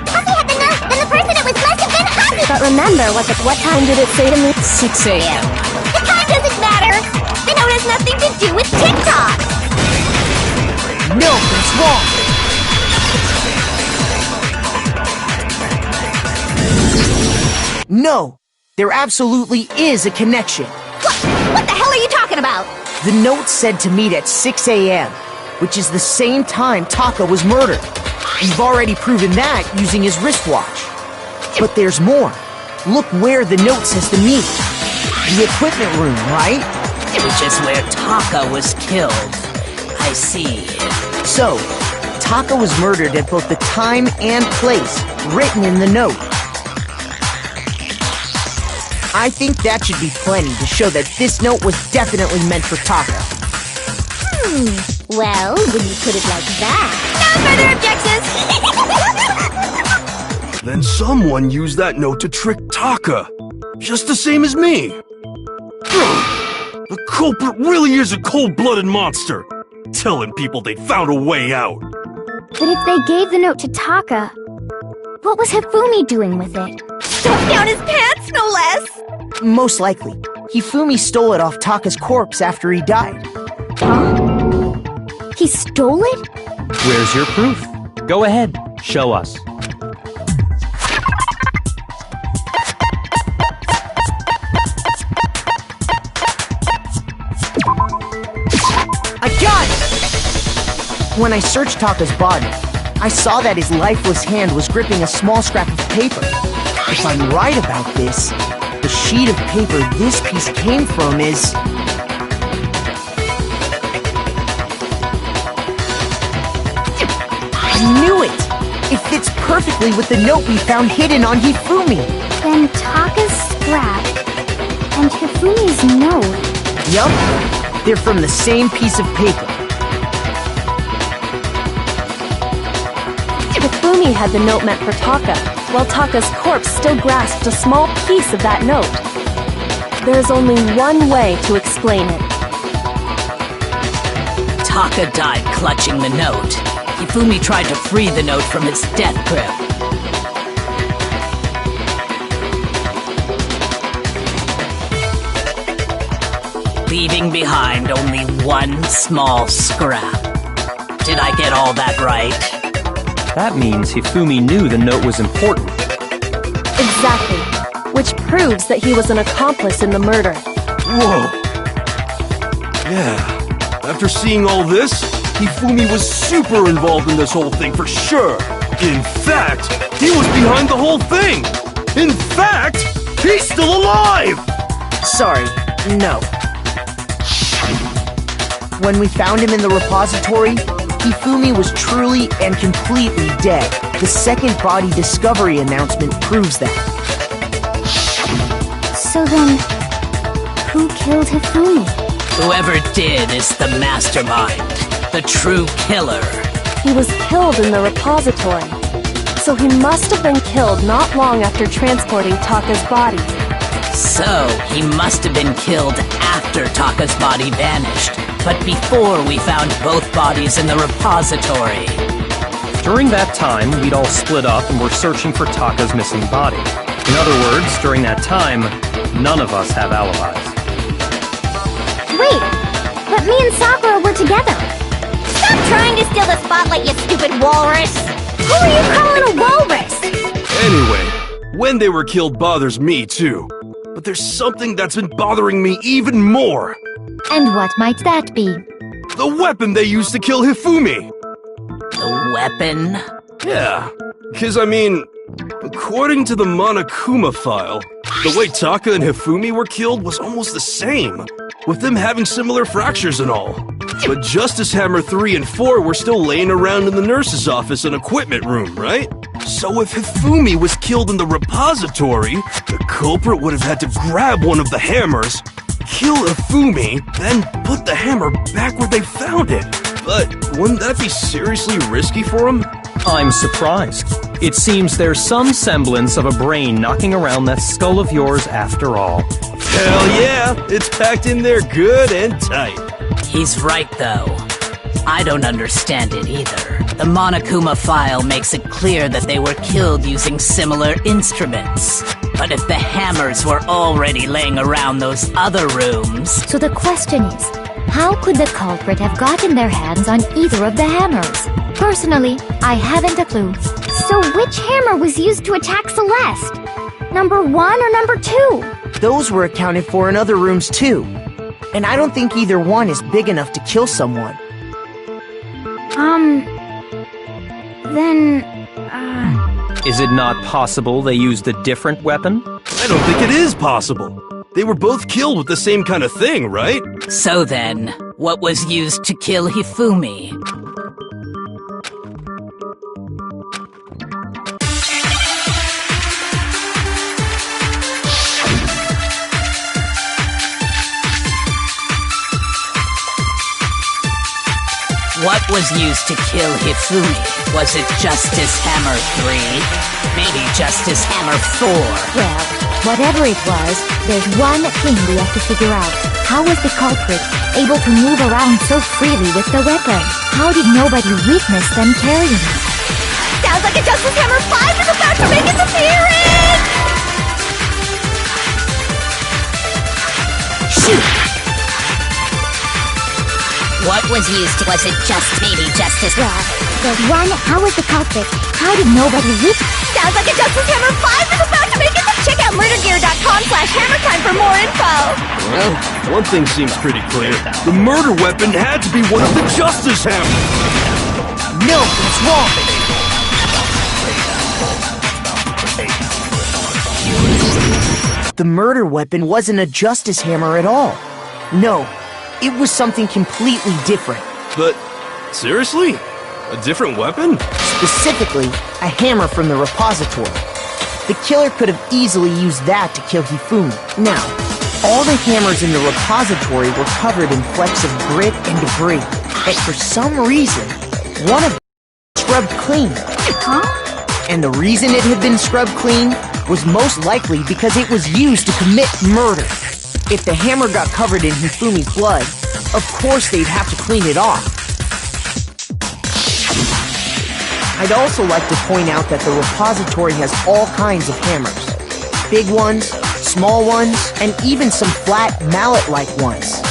Huffy had the note, then the person it was must have been Huffy! But remember what time did it say to me? 6 a.m. The time doesn't matter! The note has nothing to do with TikTok! No, it's wrong! No! There absolutely is a connection. What the hell are you talking about? The note said to meet at 6 a.m., which is the same time Taka was murdered. You've already proven that using his wristwatch. But there's more. Look where the note says to meet. The equipment room, right? Which is where Taka was killed. I see. So, Taka was murdered at both the time and place written in the note. I think that should be plenty to show that this note was definitely meant for Taka. Well, when you put it like that... No further objections! Then someone used that note to trick Taka. Just the same as me. The culprit really is a cold-blooded monster. Telling people they found a way out. But if they gave the note to Taka, what was Hifumi doing with it? Stuffed down his pants, no less! Most likely, Hifumi stole it off Taka's corpse after he died. He stole it? Where's your proof? Go ahead, show us. I got it! When I searched Taka's body, I saw that his lifeless hand was gripping a small scrap of paper. If I'm right about this, the sheet of paper this piece came from is... I knew it! It fits perfectly with the note we found hidden on Hifumi. Then Taka's scrap and Hifumi's note. Yup, they're from the same piece of paper. Hifumi had the note meant for Taka, while Taka's corpse still grasped a small piece of that note. There's only one way to explain it. Taka died clutching the note. Hifumi tried to free the note from its death grip. Leaving behind only one small scrap. Did I get all that right? That means Hifumi knew the note was important. Exactly. Which proves that he was an accomplice in the murder. Whoa. Yeah. After seeing all this, Hifumi was super involved in this whole thing for sure. In fact, he was behind the whole thing. In fact, he's still alive! Sorry, no. When we found him in the repository, Hifumi was truly and completely dead. The second body discovery announcement proves that. So then, who killed Hifumi? Whoever did is the mastermind, the true killer. he was killed in the repository. So he must have been killed not long after transporting Taka's body. So, he must have been killed after Taka's body vanished, but before we found both bodies in the repository. During that time, we'd all split up and were searching for Taka's missing body. In other words, during that time, none of us have alibis. Wait, but me and Sakura were together. Stop trying to steal the spotlight, you stupid walrus! Who are you calling a walrus? Anyway, when they were killed bothers me too. But there's something that's been bothering me even more. And what might that be? The weapon they used to kill Hifumi. The weapon? Yeah, because I mean, according to the Monokuma file, the way Taka and Hifumi were killed was almost the same, with them having similar fractures and all. But Justice Hammer 3 and 4 were still laying around in the nurse's office and equipment room, right? So if Hifumi was killed in the repository, the culprit would have had to grab one of the hammers, kill Hifumi, then put the hammer back where they found it. But wouldn't that be seriously risky for him? I'm surprised. It seems there's some semblance of a brain knocking around that skull of yours after all. Hell yeah, it's packed in there good and tight. He's right, though. I don't understand it either. The Monokuma file makes it clear that they were killed using similar instruments. But if the hammers were already laying around those other rooms... So the question is, how could the culprit have gotten their hands on either of the hammers? Personally, I haven't a clue. So which hammer was used to attack Celeste? Number 1 or number 2? Those were accounted for in other rooms too. And I don't think either one is big enough to kill someone. Is it not possible they used a different weapon? I don't think it is possible. They were both killed with the same kind of thing, right? So then, what was used to kill Hifumi? What was used to kill Hifumi? Was it Justice Hammer 3? Maybe Justice Hammer 4? Well, whatever it was, there's one thing we have to figure out. How was the culprit able to move around so freely with the weapon? How did nobody witness them carrying it? Sounds like a Justice Hammer 5 is about to make its appearance! Shoot! What was used? Was it just maybe Justice? Well, there's one. How was the culprit? How did nobody witness? Sounds like a Justice Hammer 5 is about to make it. Check out murdergear.com/hammertime for more info. Well, one thing seems pretty clear. The murder weapon had to be one of the Justice Hammers. No, it's wrong. The murder weapon wasn't a Justice Hammer at all. No, it was something completely different. But, seriously? A different weapon? Specifically, a hammer from the repository. The killer could have easily used that to kill Hifumi. Now, all the hammers in the repository were covered in flecks of grit and debris. And for some reason, one of them was scrubbed clean. Huh? And the reason it had been scrubbed clean was most likely because it was used to commit murder. If the hammer got covered in Hifumi's blood, of course they'd have to clean it off. I'd also like to point out that the repository has all kinds of hammers. Big ones, small ones, and even some flat mallet-like ones.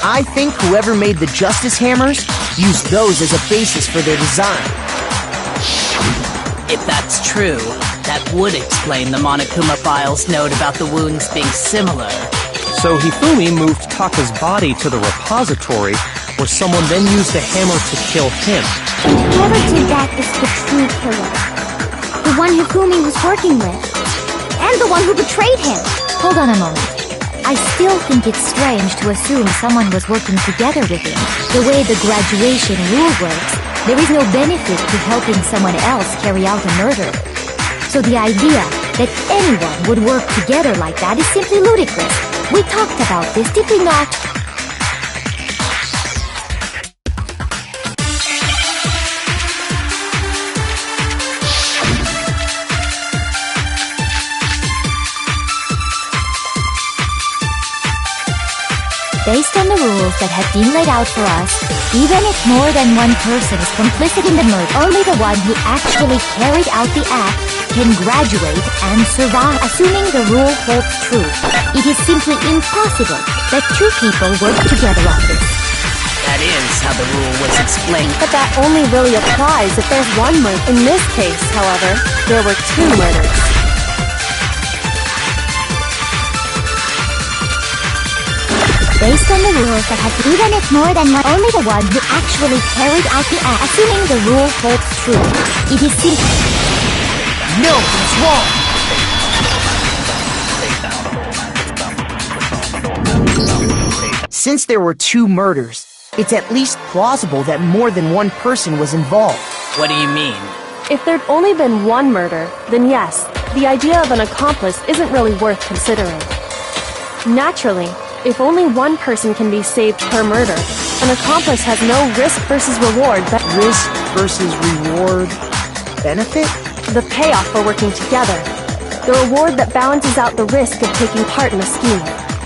I think whoever made the Justice Hammers used those as a basis for their design. If that's true, that would explain the Monokuma file's note about the wounds being similar. So Hifumi moved Taka's body to the repository, where someone then used the hammer to kill him. Whoever did that is the true killer. The one Hifumi was working with. And the one who betrayed him. Hold on a moment. I still think it's strange to assume someone was working together with him. The way the graduation rule works, there is no benefit to helping someone else carry out a murder. So the idea that anyone would work together like that is simply ludicrous. We talked about this, did we not? rules that have been laid out for us, even if more than one person is complicit in the murder, only the one who actually carried out the act can graduate and survive, assuming the rule holds true. It is simply impossible that two people work together on this. That is how the rule was explained. But that only really applies if there's one murder. In this case, however, there were two murders. Based on the rules that have even if more than one, only the one who actually carried out the act, assuming the rule holds true. It is simply... No, it's wrong! Since there were two murders, it's at least plausible that more than one person was involved. What do you mean? If there'd only been one murder, then yes, the idea of an accomplice isn't really worth considering. Naturally, if only one person can be saved per murder, an accomplice has no risk versus reward but Risk versus reward benefit? the payoff for working together. The reward that balances out the risk of taking part in a scheme.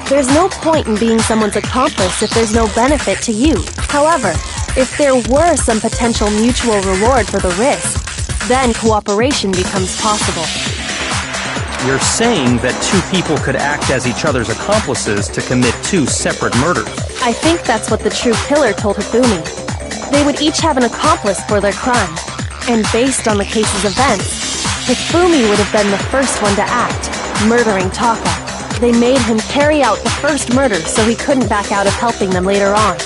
There's no point in being someone's accomplice if there's no benefit to you. However, if there were some potential mutual reward for the risk, then cooperation becomes possible. You're saying that two people could act as each other's accomplices to commit two separate murders. I think that's what the true killer told Hifumi. They would each have an accomplice for their crime. And based on the case's events, Hifumi would have been the first one to act, murdering Taka. They made him carry out the first murder so he couldn't back out of helping them later on.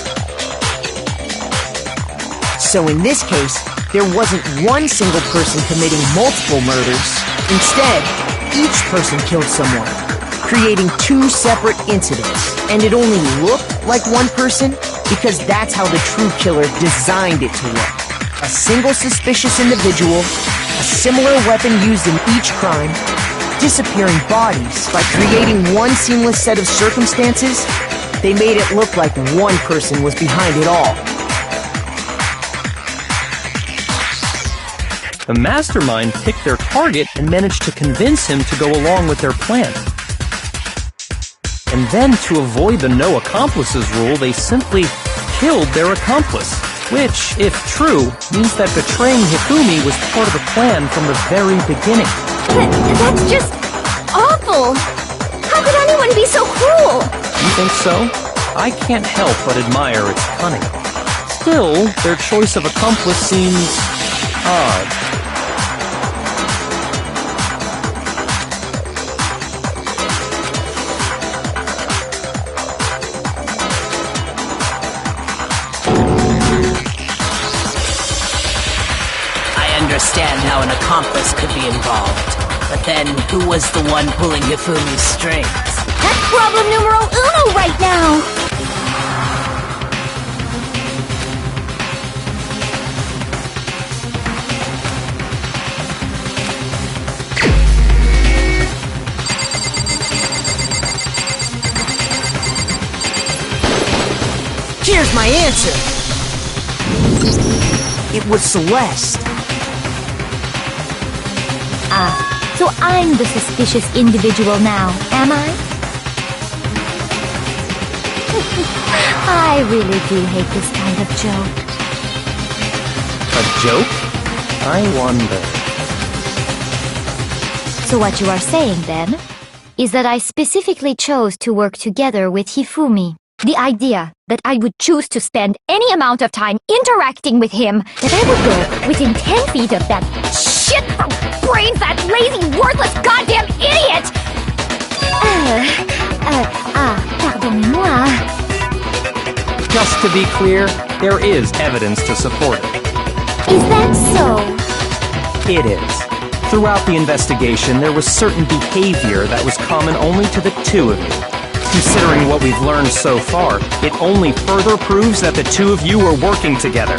So in this case, there wasn't one single person committing multiple murders. Instead, each person killed someone, creating two separate incidents. And it only looked like one person because that's how the true killer designed it to look. A single suspicious individual, a similar weapon used in each crime, disappearing bodies. By creating one seamless set of circumstances, they made it look like one person was behind it all. The mastermind picked their target and managed to convince him to go along with their plan. And then, to avoid the no accomplices rule, they simply killed their accomplice. Which, if true, means that betraying Hifumi was part of the plan from the very beginning. That's just awful! How could anyone be so cruel? You think so? I can't help but admire its cunning. Still, their choice of accomplice seems odd. Understand how an accomplice could be involved. But then, who was the one pulling Hifumi's strings? That's problem numero uno right now! Here's my answer! It was Celeste. So I'm the suspicious individual now, am I? I really do hate this kind of joke. A joke? I wonder. So what you are saying, then, is that I specifically chose to work together with Hifumi. The idea that I would choose to spend any amount of time interacting with him, that I would go within 10 feet of that shit for brains, that lazy, worthless, goddamn idiot! Pardonnez-moi. Just to be clear, there is evidence to support it. Is that so? It is. Throughout the investigation, there was certain behavior that was common only to the two of you. Considering what we've learned so far, it only further proves that the two of you were working together.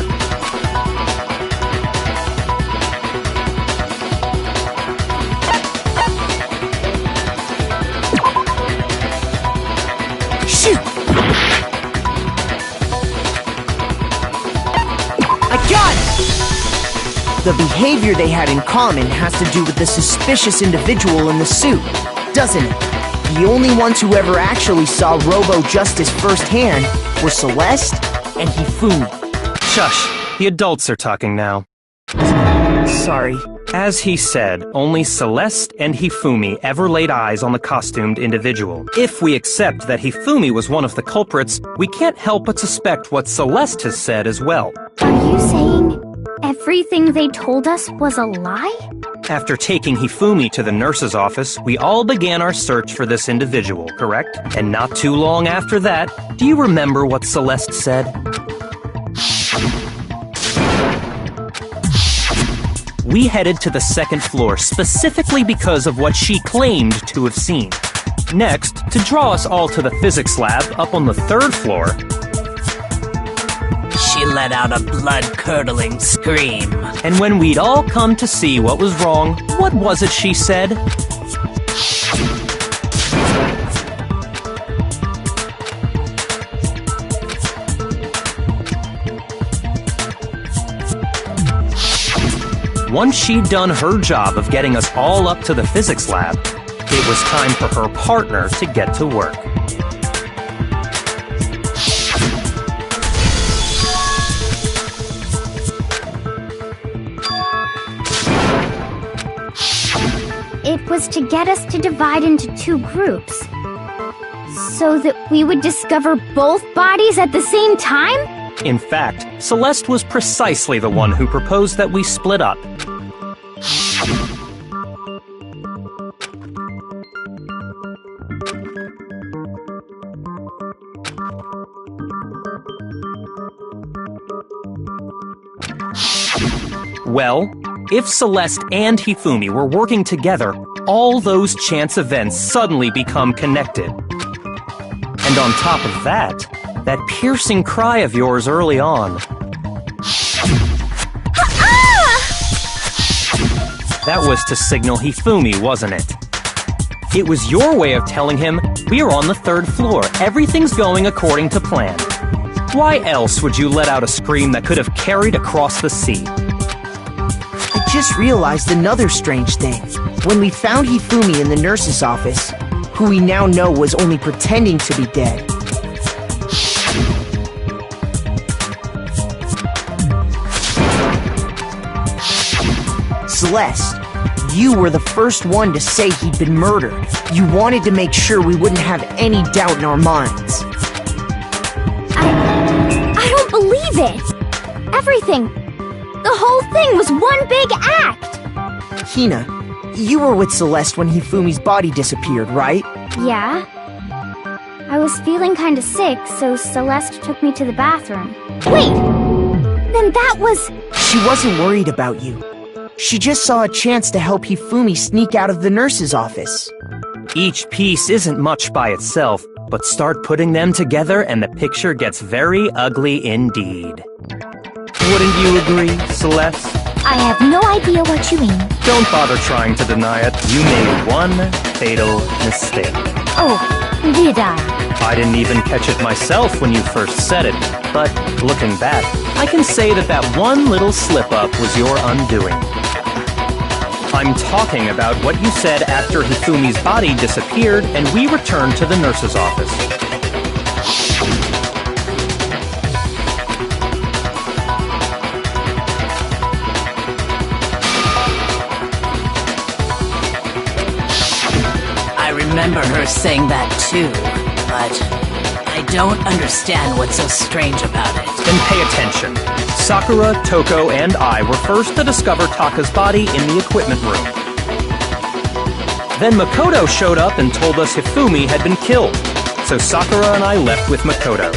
Shoot! I got it! The behavior they had in common has to do with the suspicious individual in the suit, doesn't it? The only ones who ever actually saw Robo-Justice firsthand were Celeste and Hifumi. Shush, the adults are talking now. Sorry. As he said, only Celeste and Hifumi ever laid eyes on the costumed individual. If we accept that Hifumi was one of the culprits, we can't help but suspect what Celeste has said as well. Are you saying everything they told us was a lie? After taking Hifumi to the nurse's office, we all began our search for this individual, correct? And not too long after that, do you remember what Celeste said? We headed to the second floor specifically because of what she claimed to have seen. Next, to draw us all to the physics lab up on the third floor, She let out a blood-curdling scream. and when we'd all come to see what was wrong, what was it she said? Once she'd done her job of getting us all up to the physics lab, it was time for her partner to get to work. It was to get us to divide into two groups. So that we would discover both bodies at the same time? In fact, Celeste was precisely the one who proposed that we split up. Well, if Celeste and Hifumi were working together, all those chance events suddenly become connected. And on top of that, that piercing cry of yours early on. That was to signal Hifumi, wasn't it? It was your way of telling him, we are on the third floor, everything's going according to plan. Why else would you let out a scream that could have carried across the sea? I just realized another strange thing. When we found Hifumi in the nurse's office, who we now know was only pretending to be dead, Celeste, you were the first one to say he'd been murdered. You wanted to make sure we wouldn't have any doubt in our minds. I don't believe it! Everything! The whole thing was one big act! Hina, you were with Celeste when Hifumi's body disappeared, right? Yeah. I was feeling kinda sick, so Celeste took me to the bathroom. Wait! Then that was... She wasn't worried about you. She just saw a chance to help Hifumi sneak out of the nurse's office. Each piece isn't much by itself, but start putting them together and the picture gets very ugly indeed. Wouldn't you agree, Celeste? I have no idea what you mean. Don't bother trying to deny it. You made one fatal mistake. Oh, did I? I didn't even catch it myself when you first said it, but looking back, I can say that that one little slip-up was your undoing. I'm talking about what you said after Hifumi's body disappeared and we returned to the nurse's office. I remember her saying that too, but I don't understand what's so strange about it. Then pay attention. Sakura, Toko, and I were first to discover Taka's body in the equipment room. Then Makoto showed up and told us Hifumi had been killed, so Sakura and I left with Makoto.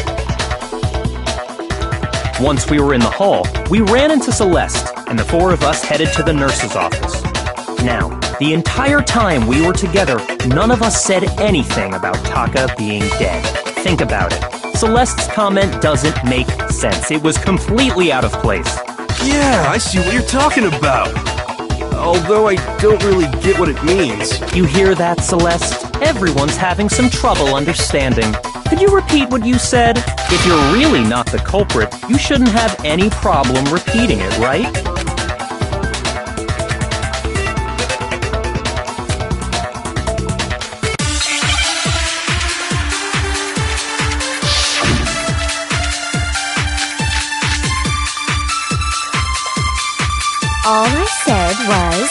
Once we were in the hall, we ran into Celeste, and the four of us headed to the nurse's office. Now, the entire time we were together, none of us said anything about Taka being dead. Think about it. Celeste's comment doesn't make sense. It was completely out of place. Yeah, I see what you're talking about. Although I don't really get what it means. You hear that, Celeste? Everyone's having some trouble understanding. Could you repeat what you said? If you're really not the culprit, you shouldn't have any problem repeating it, right? All I said was,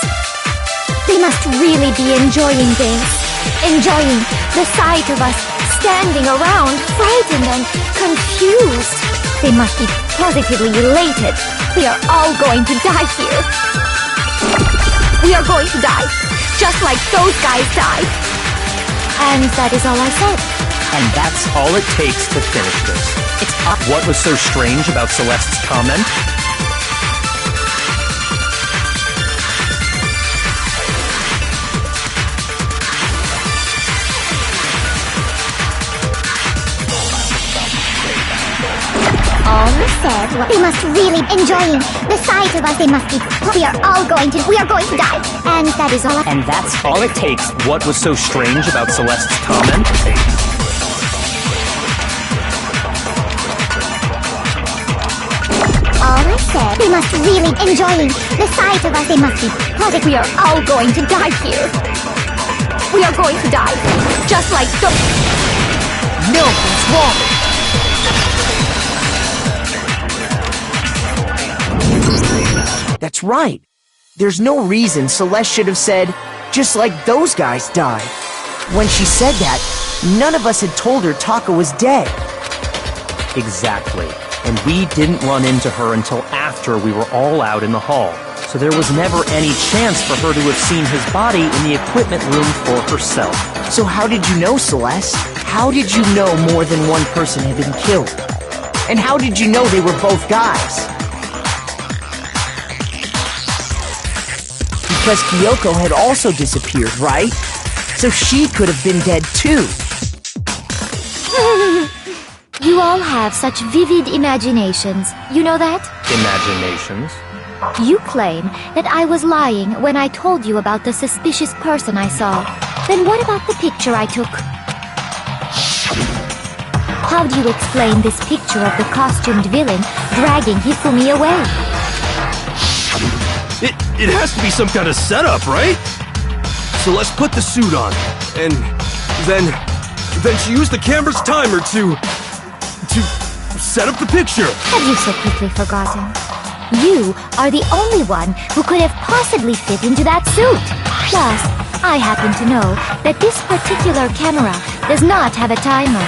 they must really be enjoying this. Enjoying the sight of us standing around, frightened and confused. They must be positively elated. We are all going to die here. We are going to die, just like those guys died. And that is all I said. And that's all it takes to finish this. What was so strange about Celeste's comment? All I said was, they must really enjoying the sight of us. They must be. We are going to die. And that is all I. And that's all it takes. What was so strange about Celeste's comment? All I said, they must really enjoying the sight of us. They must be. We are all going to die here. We are going to die, just like the. Nothing's wrong. That's right. There's no reason Celeste should have said, just like those guys died. When she said that, none of us had told her Taka was dead. Exactly. And we didn't run into her until after we were all out in the hall. So there was never any chance for her to have seen his body in the equipment room for herself. So how did you know, Celeste? How did you know more than one person had been killed? And how did you know they were both guys? Because Kyoko had also disappeared, right? So she could have been dead too. You all have such vivid imaginations. You know that? Imaginations? You claim that I was lying when I told you about the suspicious person I saw. Then what about the picture I took? How do you explain this picture of the costumed villain dragging Hifumi away? It has to be some kind of setup, right? So let's put the suit on, and then she used the camera's timer to set up the picture. Have you so quickly forgotten? You are the only one who could have possibly fit into that suit. Plus, I happen to know that this particular camera does not have a timer.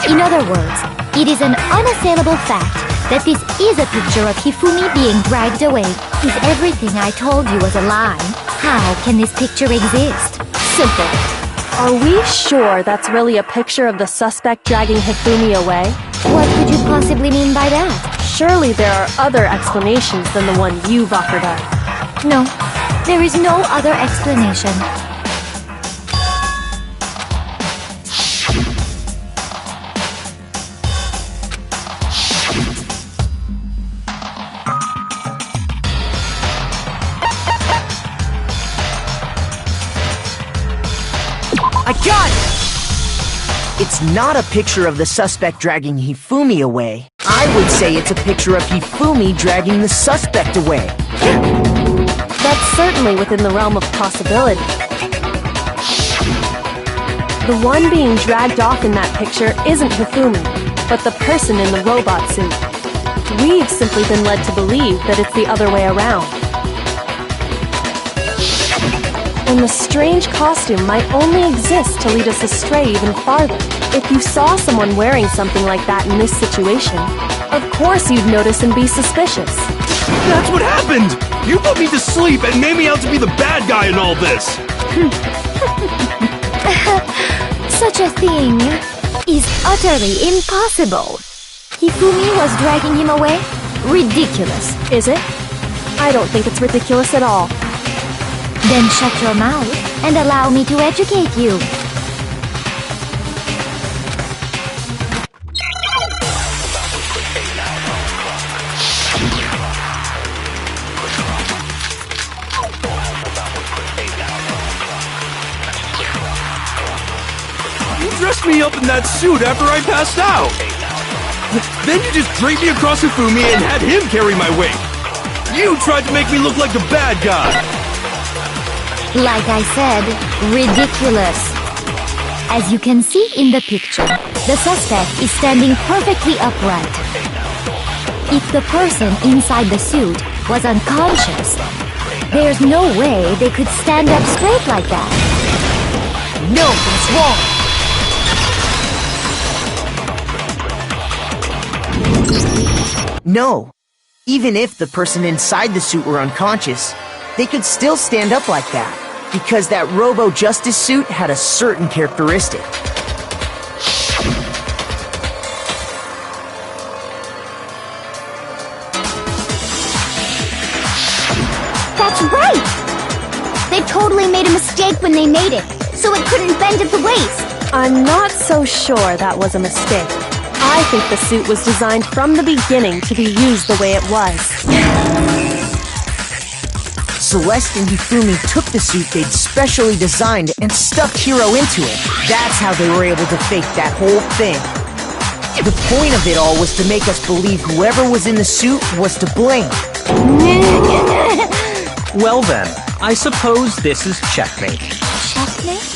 In other words, it is an unassailable fact that this is a picture of Hifumi being dragged away. If everything I told you was a lie, how can this picture exist? Simple. Are we sure that's really a picture of the suspect dragging Hifumi away? What could you possibly mean by that? Surely there are other explanations than the one you've offered up. No, there is no other explanation. I got it! It's not a picture of the suspect dragging Hifumi away. I would say it's a picture of Hifumi dragging the suspect away. That's certainly within the realm of possibility. The one being dragged off in that picture isn't Hifumi, but the person in the robot suit. We've simply been led to believe that it's the other way around. And the strange costume might only exist to lead us astray even farther. If you saw someone wearing something like that in this situation, of course you'd notice and be suspicious. That's what happened! You put me to sleep and made me out to be the bad guy in all this! Such a thing is utterly impossible. Hifumi was dragging him away? Ridiculous. Is it? I don't think it's ridiculous at all. Then shut your mouth and allow me to educate you. You dressed me up in that suit after I passed out! Then you just draped me across Hifumi and had him carry my weight! You tried to make me look like the bad guy! Like I said, ridiculous. As you can see in the picture, the suspect is standing perfectly upright. If the person inside the suit was unconscious. There's no way they could stand up straight like that. No, that's wrong! No. Even if the person inside the suit were unconscious, they could still stand up like that, because that Robo-Justice suit had a certain characteristic. That's right! They totally made a mistake when they made it, so it couldn't bend at the waist. I'm not so sure that was a mistake. I think the suit was designed from the beginning to be used the way it was. Celeste and Hifumi took the suit they'd specially designed and stuck Hiro into it. That's how they were able to fake that whole thing. The point of it all was to make us believe whoever was in the suit was to blame. Well then, I suppose this is checkmate. Checkmate?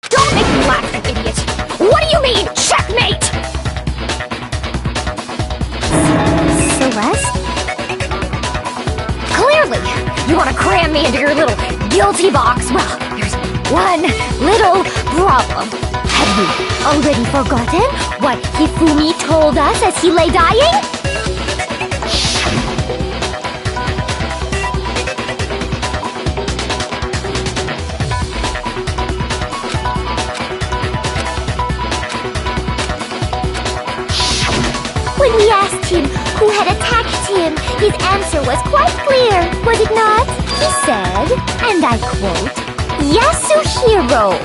Don't make me laugh, you idiot! What do you mean, checkmate? Celeste? Clearly, you want to cram me into your little guilty box. Well, there's one little problem. Have you already forgotten what Hifumi told us as he lay dying? When we asked him who had attacked him, his answer was quite clear, was it not? He said, and I quote, Yasuhiro.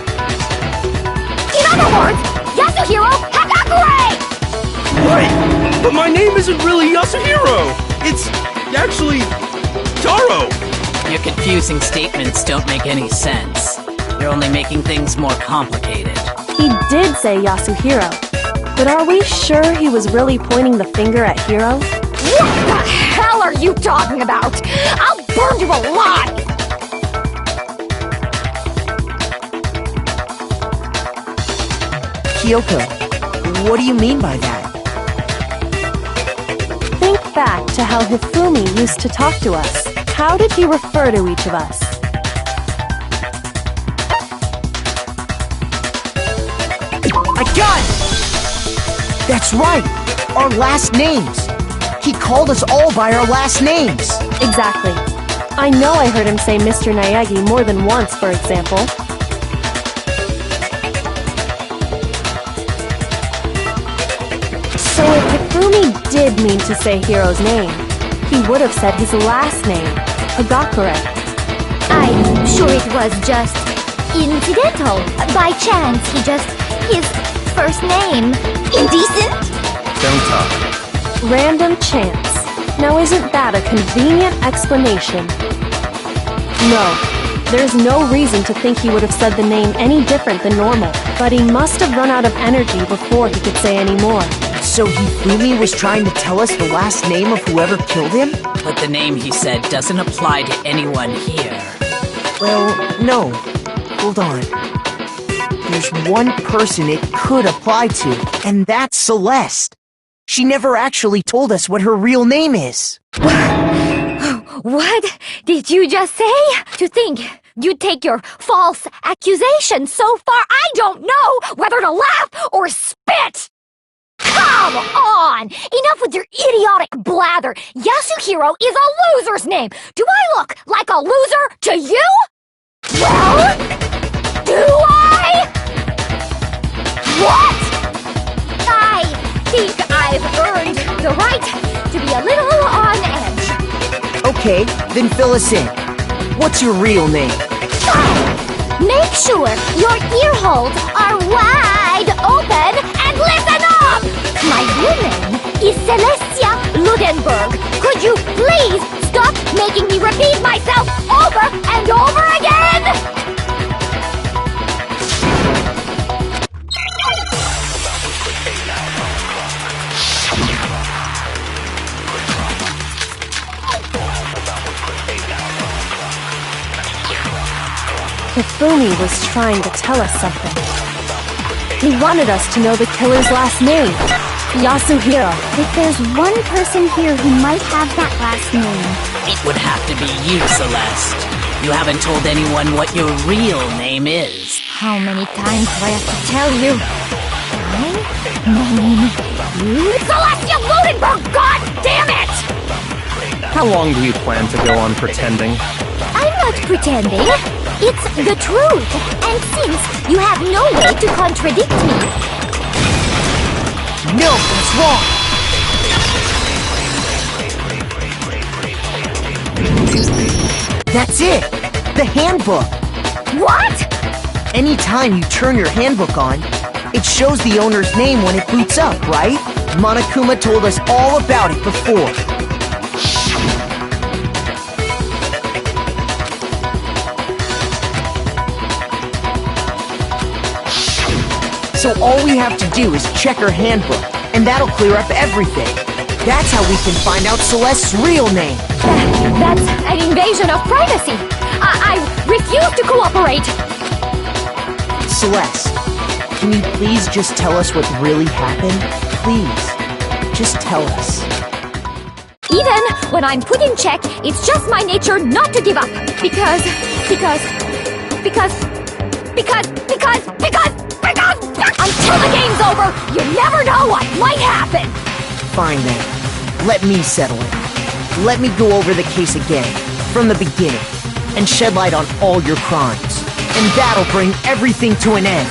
In other words, Yasuhiro Hagakure! Wait, but my name isn't really Yasuhiro. It's actually Taro. Your confusing statements don't make any sense. You're only making things more complicated. He did say Yasuhiro, but are we sure he was really pointing the finger at Hiro? What the hell are you talking about? I'll burn you alive! Kyoko, what do you mean by that? Think back to how Hifumi used to talk to us. How did he refer to each of us? I got it! That's right! Our last names! He called us all by our last names! Exactly. I know I heard him say Mr. Naegi more than once, for example. So if Hifumi did mean to say Hiro's name, he would have said his last name, Hagakure. I'm sure it was just incidental. By chance, his first name. Indecent? Don't talk. Random chance. Now isn't that a convenient explanation? No. There's no reason to think he would have said the name any different than normal, but he must have run out of energy before he could say any more. So Hifumi was trying to tell us the last name of whoever killed him? But the name he said doesn't apply to anyone here. Well, no. Hold on. There's one person it could apply to, and that's Celeste. She never actually told us what her real name is. What did you just say? To think you'd take your false accusation so far, I don't know whether to laugh or spit! Come on! Enough with your idiotic blather! Yasuhiro is a loser's name! Do I look like a loser to you? Well, do I? What? I think I've earned the right to be a little on edge. Okay, then fill us in. What's your real name? Fine! Make sure your ear holes are wide open and listen up! My real name is Celestia Ludenberg. Could you please stop making me repeat myself over and over again? Hifumi was trying to tell us something. He wanted us to know the killer's last name. Yasuhiro. If there's one person here who might have that last name. It would have to be you, Celeste. You haven't told anyone what your real name is. How many times do I have to tell you? My name is Celestia Ludenberg, god damn it! How long do you plan to go on pretending? I'm not pretending. It's the truth. And since you have no way to contradict me... No, that's wrong! That's it! The handbook! What? Anytime you turn your handbook on, it shows the owner's name when it boots up, right? Monokuma told us all about it before. So all we have to do is check her handbook, and that'll clear up everything. That's how we can find out Celeste's real name. That's an invasion of privacy. I refuse to cooperate. Celeste, can you please just tell us what really happened? Please, just tell us. Even when I'm put in check, it's just my nature not to give up. Because until the game's over, you never know what might happen. Fine then. Let me settle it. Let me go over the case again, from the beginning, and shed light on all your crimes. And that'll bring everything to an end.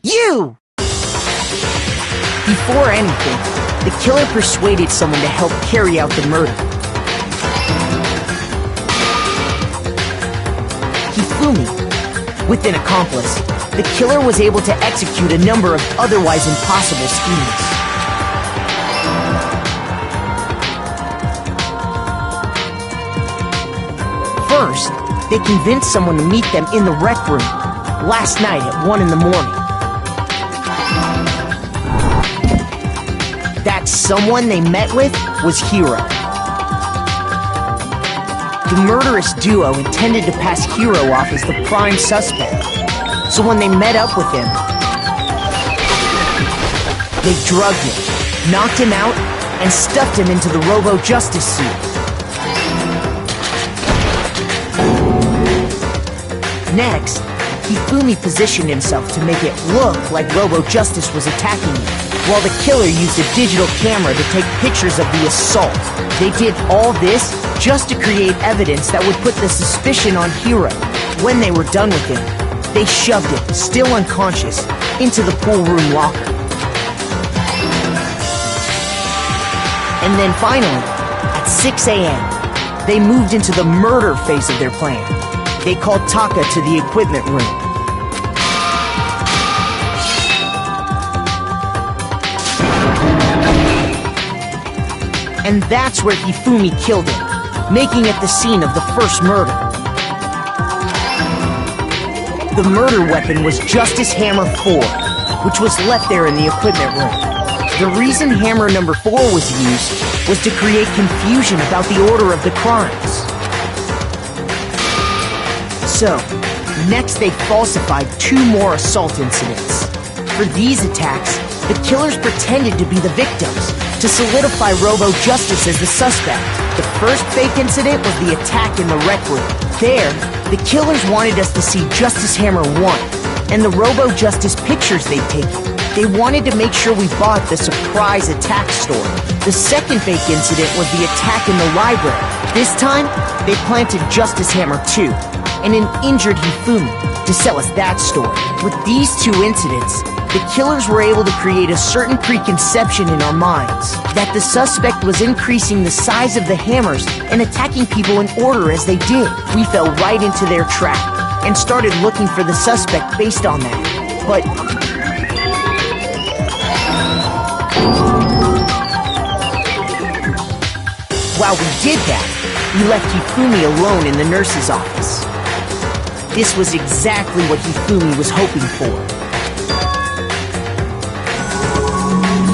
You! Before anything, the killer persuaded someone to help carry out the murder. Hifumi, with an accomplice, the killer was able to execute a number of otherwise impossible schemes. First, they convinced someone to meet them in the rec room last night at 1 in the morning. That someone they met with was Hiro. The murderous duo intended to pass Hiro off as the prime suspect, so when they met up with him, they drugged him, knocked him out, and stuffed him into the Robo-Justice suit. Next, Hifumi positioned himself to make it look like Robo-Justice was attacking him, while the killer used a digital camera to take pictures of the assault. They did all this just to create evidence that would put the suspicion on Hiro. When they were done with him, they shoved him, still unconscious, into the pool room locker. And then finally, at 6 a.m., they moved into the murder phase of their plan. They called Taka to the equipment room. And that's where Hifumi killed him, making it the scene of the first murder. The murder weapon was Justice Hammer 4, which was left there in the equipment room. The reason Hammer number 4 was used was to create confusion about the order of the crimes. So, next they falsified 2 more assault incidents. For these attacks, the killers pretended to be the victims, to solidify Robo-Justice as the suspect. The first fake incident was the attack in the rec room. There, the killers wanted us to see Justice Hammer 1, and the Robo-Justice pictures they'd taken. They wanted to make sure we bought the surprise attack story. The second fake incident was the attack in the library. This time, they planted Justice Hammer 2, and an injured Hifumi, to sell us that story. With these 2 incidents, the killers were able to create a certain preconception in our minds that the suspect was increasing the size of the hammers and attacking people in order as they did. We fell right into their trap and started looking for the suspect based on that. But while we did that, we left Hifumi alone in the nurse's office. This was exactly what Hifumi was hoping for.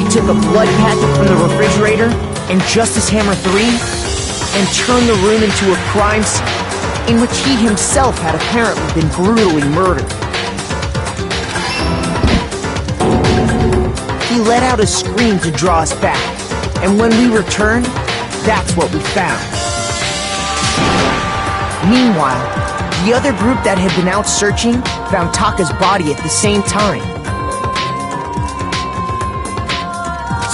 Took a blood packet from the refrigerator and Justice Hammer 3 and turned the room into a crime scene in which he himself had apparently been brutally murdered. He let out a scream to draw us back, and when we returned, that's what we found. Meanwhile, the other group that had been out searching found Taka's body at the same time.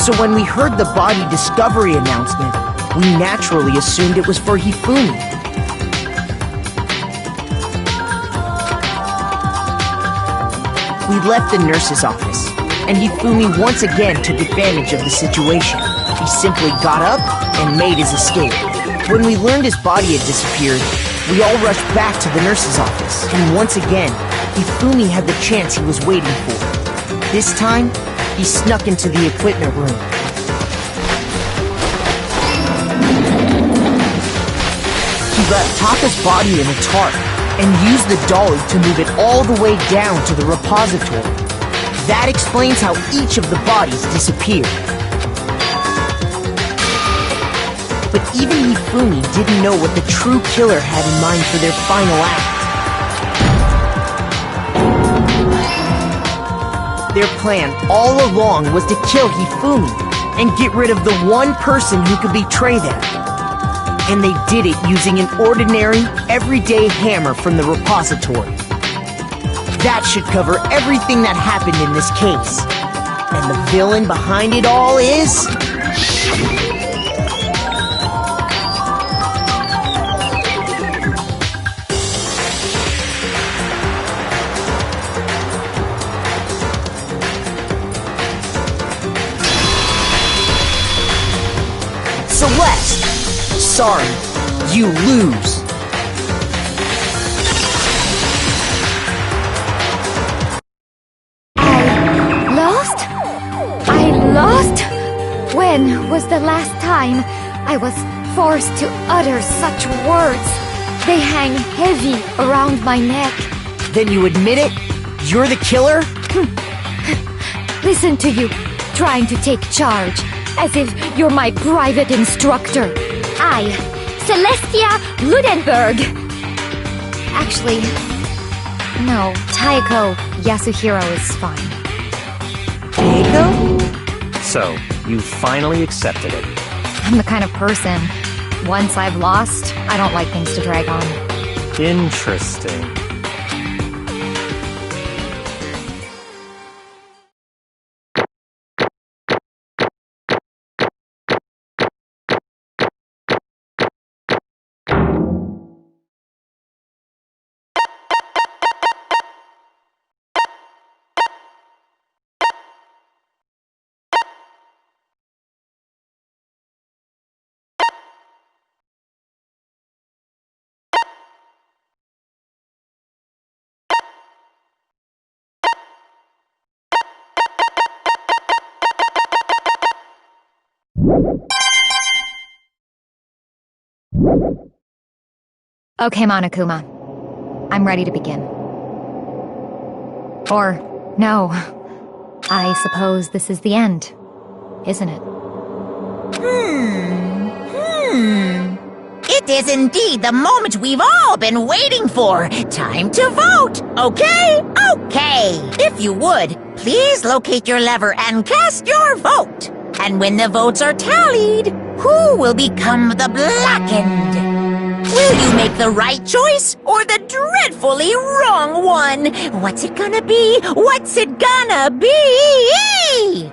So when we heard the body discovery announcement, we naturally assumed it was for Hifumi. We left the nurse's office, and Hifumi once again took advantage of the situation. He simply got up and made his escape. When we learned his body had disappeared, we all rushed back to the nurse's office, and once again, Hifumi had the chance he was waiting for. This time, he snuck into the equipment room. He left Taka's body in a tarp and used the dolly to move it all the way down to the repository. That explains how each of the bodies disappeared. But even Hifumi didn't know what the true killer had in mind for their final act. Their plan all along was to kill Hifumi and get rid of the one person who could betray them. And they did it using an ordinary, everyday hammer from the repository. That should cover everything that happened in this case. And the villain behind it all is... sorry. You lose. I lost? When was the last time I was forced to utter such words? They hang heavy around my neck. Then you admit it? You're the killer? Listen to you, trying to take charge, as if you're my private instructor. I, Celestia Ludenberg. Actually, no, Taiko Yasuhiro is fine. Taiko? So, you finally accepted it. I'm the kind of person, once I've lost, I don't like things to drag on. Interesting. Okay, Monokuma. I'm ready to begin. Or, no. I suppose this is the end, isn't it? It is indeed the moment we've all been waiting for. Time to vote, okay? Okay. If you would, please locate your lever and cast your vote. And when the votes are tallied, who will become the blackened? Will you make the right choice or the dreadfully wrong one? What's it gonna be? What's it gonna be?